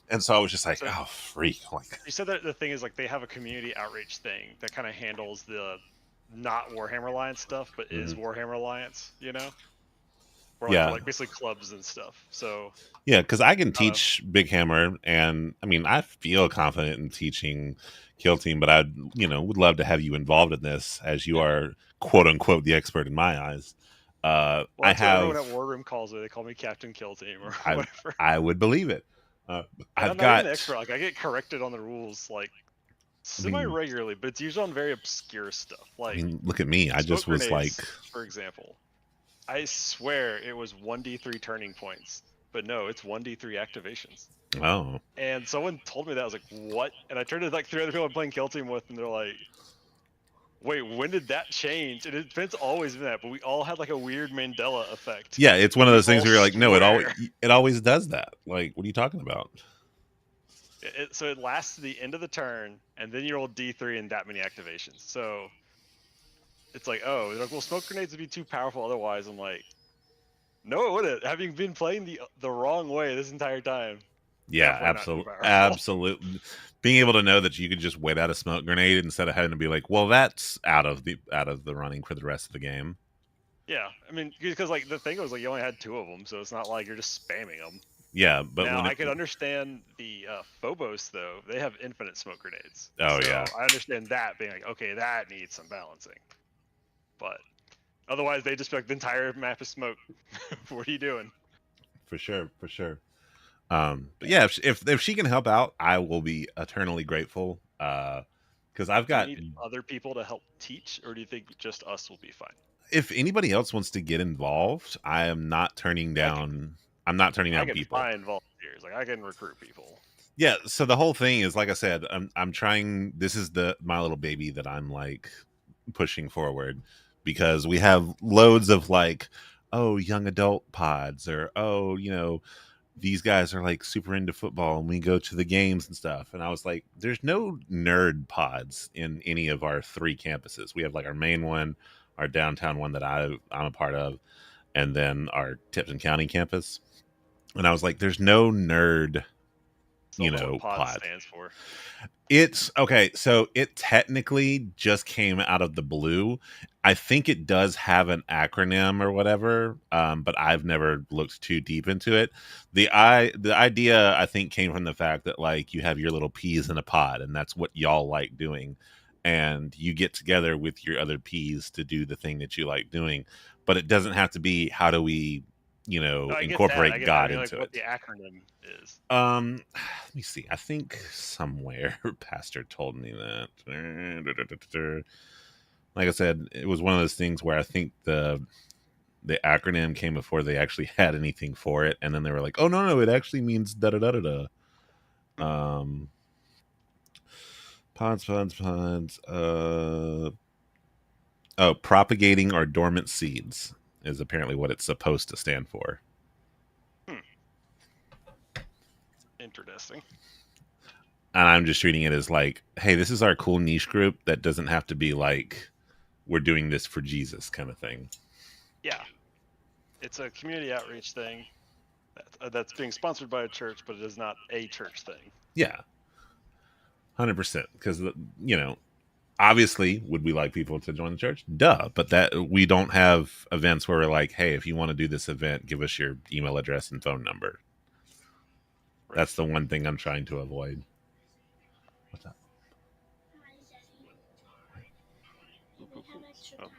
And so I was just like, So oh, freak. Like, you said that the thing is like they have a community outreach thing that kind of handles the not Warhammer Alliance stuff, but is mhm. Warhammer Alliance, or like for Yeah. like basically clubs and stuff. So Yeah, because I can I don't know. teach Big Hammer, and I mean, I feel confident in teaching Kill Team, but I, would love to have you involved in this, as you Yeah. are quote unquote the expert in my eyes. Well, I that's what everyone have at War Room calls me. They call me Captain Kill Team or I whatever. I would believe it. And I've I'm not even the got. expert. Like I get corrected on the rules like I semi mean, regularly, but it's usually on very obscure stuff. Like look at me. I smoke just was like, grenades, for example. I swear it was 1d3 turning points, but no, it's 1d3 activations. oh, And someone told me that. I was like, what? And I turned to like 3 other people I'm playing Kill Team with, and they're like, wait, when did that change? And it's always been that, but we all had like a weird Mandela effect. yeah. It's one of We those things all where you're like, no, swear. it always does that. Like, what are you talking about? So it lasts to the end of the turn, and then you roll D3 and that many activations. So it's like, oh, they're like, well, smoke grenades would be too powerful otherwise. I'm like, no, it wouldn't. Having been playing the wrong way this entire time, Yeah, definitely not too absolutely, powerful. absolutely. Being able to know that you could just wait out a smoke grenade instead of having to be like, well, that's out of the running for the rest of the game. Yeah, I mean, because like the thing was like you only had 2 of them, so it's not like you're just spamming them. Yeah, but Now when I could understand the Phobos though; they have infinite smoke grenades. oh So yeah, I understand that being like, okay, that needs some balancing. But otherwise, they just be like the entire map is smoke. What are you doing? for sure, for sure. But yeah, if she can help out, I will be eternally grateful. Because I've Do you got, need other people to help teach, or do you think just us will be fine? if anybody else wants to get involved, I am not turning I can down. I'm not turning I down can people. find volunteers. Like I can recruit people. Yeah, so the whole thing is, like I said, I'm trying. This is the my little baby that I'm like pushing forward, because we have loads of like, oh, young adult pods, or oh, these guys are like super into football and we go to the games and stuff. And I was like, there's no nerd pods in any of our 3 campuses. We have like our main one, our downtown one that I'm a part of, and then our Tipton County campus. And I was like, there's no nerd, Still know what pod pod. stands for. It's okay. So it technically just came out of the blue. I think it does have an acronym or whatever, but I've never looked too deep into it. The idea I think came from the fact that like you have your little peas in a pod, and that's what y'all like doing, and you get together with your other peas to do the thing that you like doing. But it doesn't have to be how do we, No, I get that. I incorporate get that. I God mean, like into what it. the acronym is. Let me see. I think somewhere Pastor told me that. Like I said, it was one of those things where I think the acronym came before they actually had anything for it, and then they were like, "Oh no, it actually means da da da da da." Pods. Oh, propagating or dormant seeds is apparently what it's supposed to stand for. Interesting. And I'm just treating it as like, hey, this is our cool niche group that doesn't have to be like we're doing this for Jesus kind of thing. Yeah, it's a community outreach thing that's being sponsored by a church, but it is not a church thing. Yeah, 100%. Because obviously, would we like people to join the church? Duh. But that we don't have events where we're like, hey, if you want to do this event, give us your email address and phone number. Right. That's the one thing I'm trying to avoid. What's up? Oh,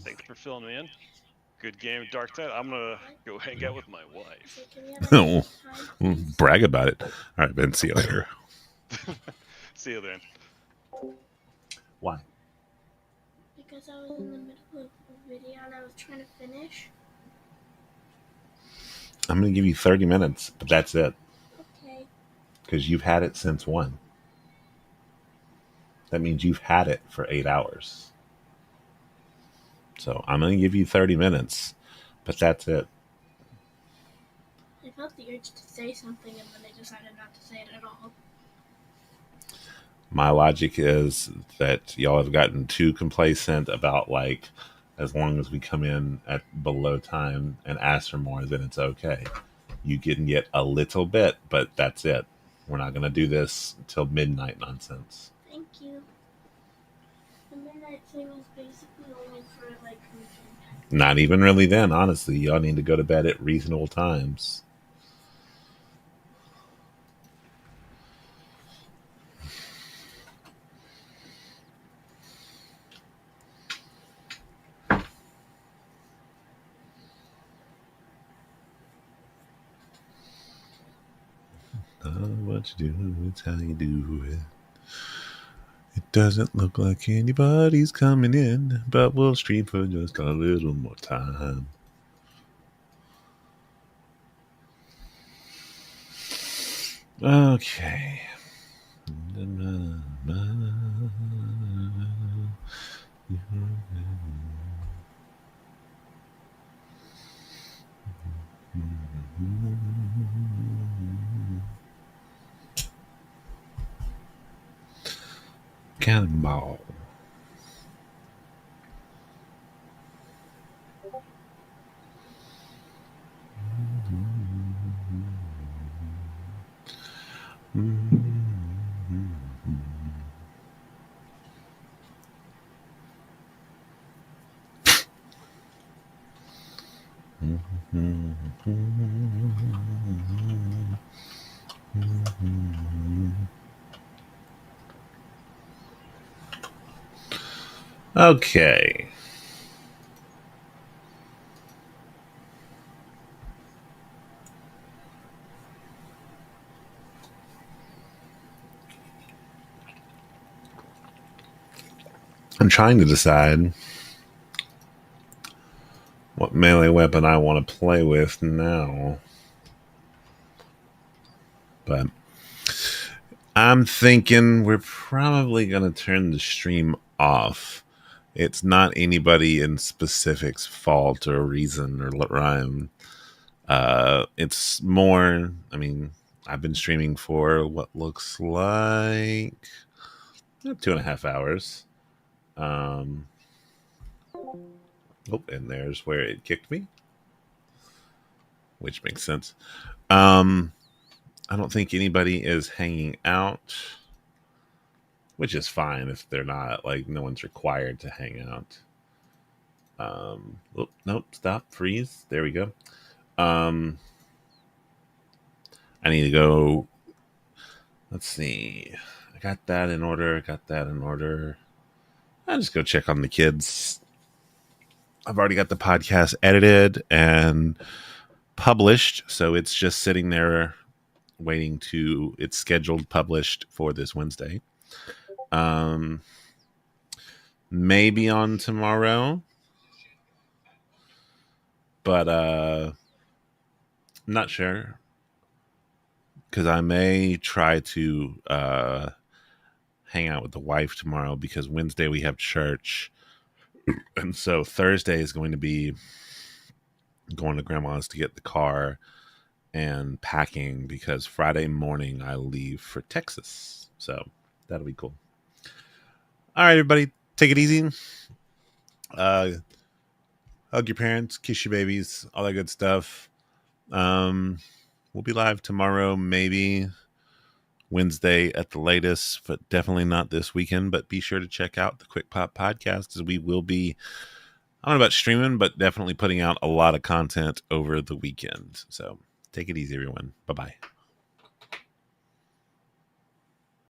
thanks for filling me in. Good game, Dark Tide. I'm gonna go hang out with my wife. Oh, brag about it. All right, Ben. See you later. See you then. Why? Because I was in the middle of a video and I was trying to finish. I'm going to give you 30 minutes, but that's it. Okay. Because you've had it since 1. That means you've had it for 8 hours. So I'm going to give you 30 minutes, but that's it. I felt the urge to say something and then I decided not to say it at all. My logic is that y'all have gotten too complacent about like, as long as we come in at below time and ask for more, then it's okay. You can get a little bit, but that's it. We're not going to do this until midnight nonsense. Thank you. The midnight thing was basically only for like weekend. Not even really then, honestly. Y'all need to go to bed at reasonable times. what you do, it's how you do it. It doesn't look like anybody's coming in, but we'll stream for just a little more time. Okay. Cannonball. Okay. I'm trying to decide what melee weapon I want to play with now. But I'm thinking we're probably going to turn the stream off. It's not anybody in specific's fault or reason or rhyme. It's more, I mean, I've been streaming for what looks like 2.5 hours. Oh, and there's where it kicked me, which makes sense. I don't think anybody is hanging out, which is fine if they're not. Like, no one's required to hang out. Nope, stop, freeze. There we go. I need to go. Let's see. I got that in order. I'll just go check on the kids. I've already got the podcast edited and published, so it's just sitting there waiting to. It's scheduled published for this Wednesday. Maybe on tomorrow, but I'm not sure because I may try to hang out with the wife tomorrow because Wednesday we have church, and so Thursday is going to be going to grandma's to get the car and packing because Friday morning I leave for Texas. So that'll be cool. All right, everybody, take it easy. Hug your parents, kiss your babies, all that good stuff. We'll be live tomorrow, maybe Wednesday at the latest, but definitely not this weekend. But be sure to check out the Quick Pop podcast as we will be, I don't know about streaming, but definitely putting out a lot of content over the weekend. So take it easy, everyone. Bye-bye.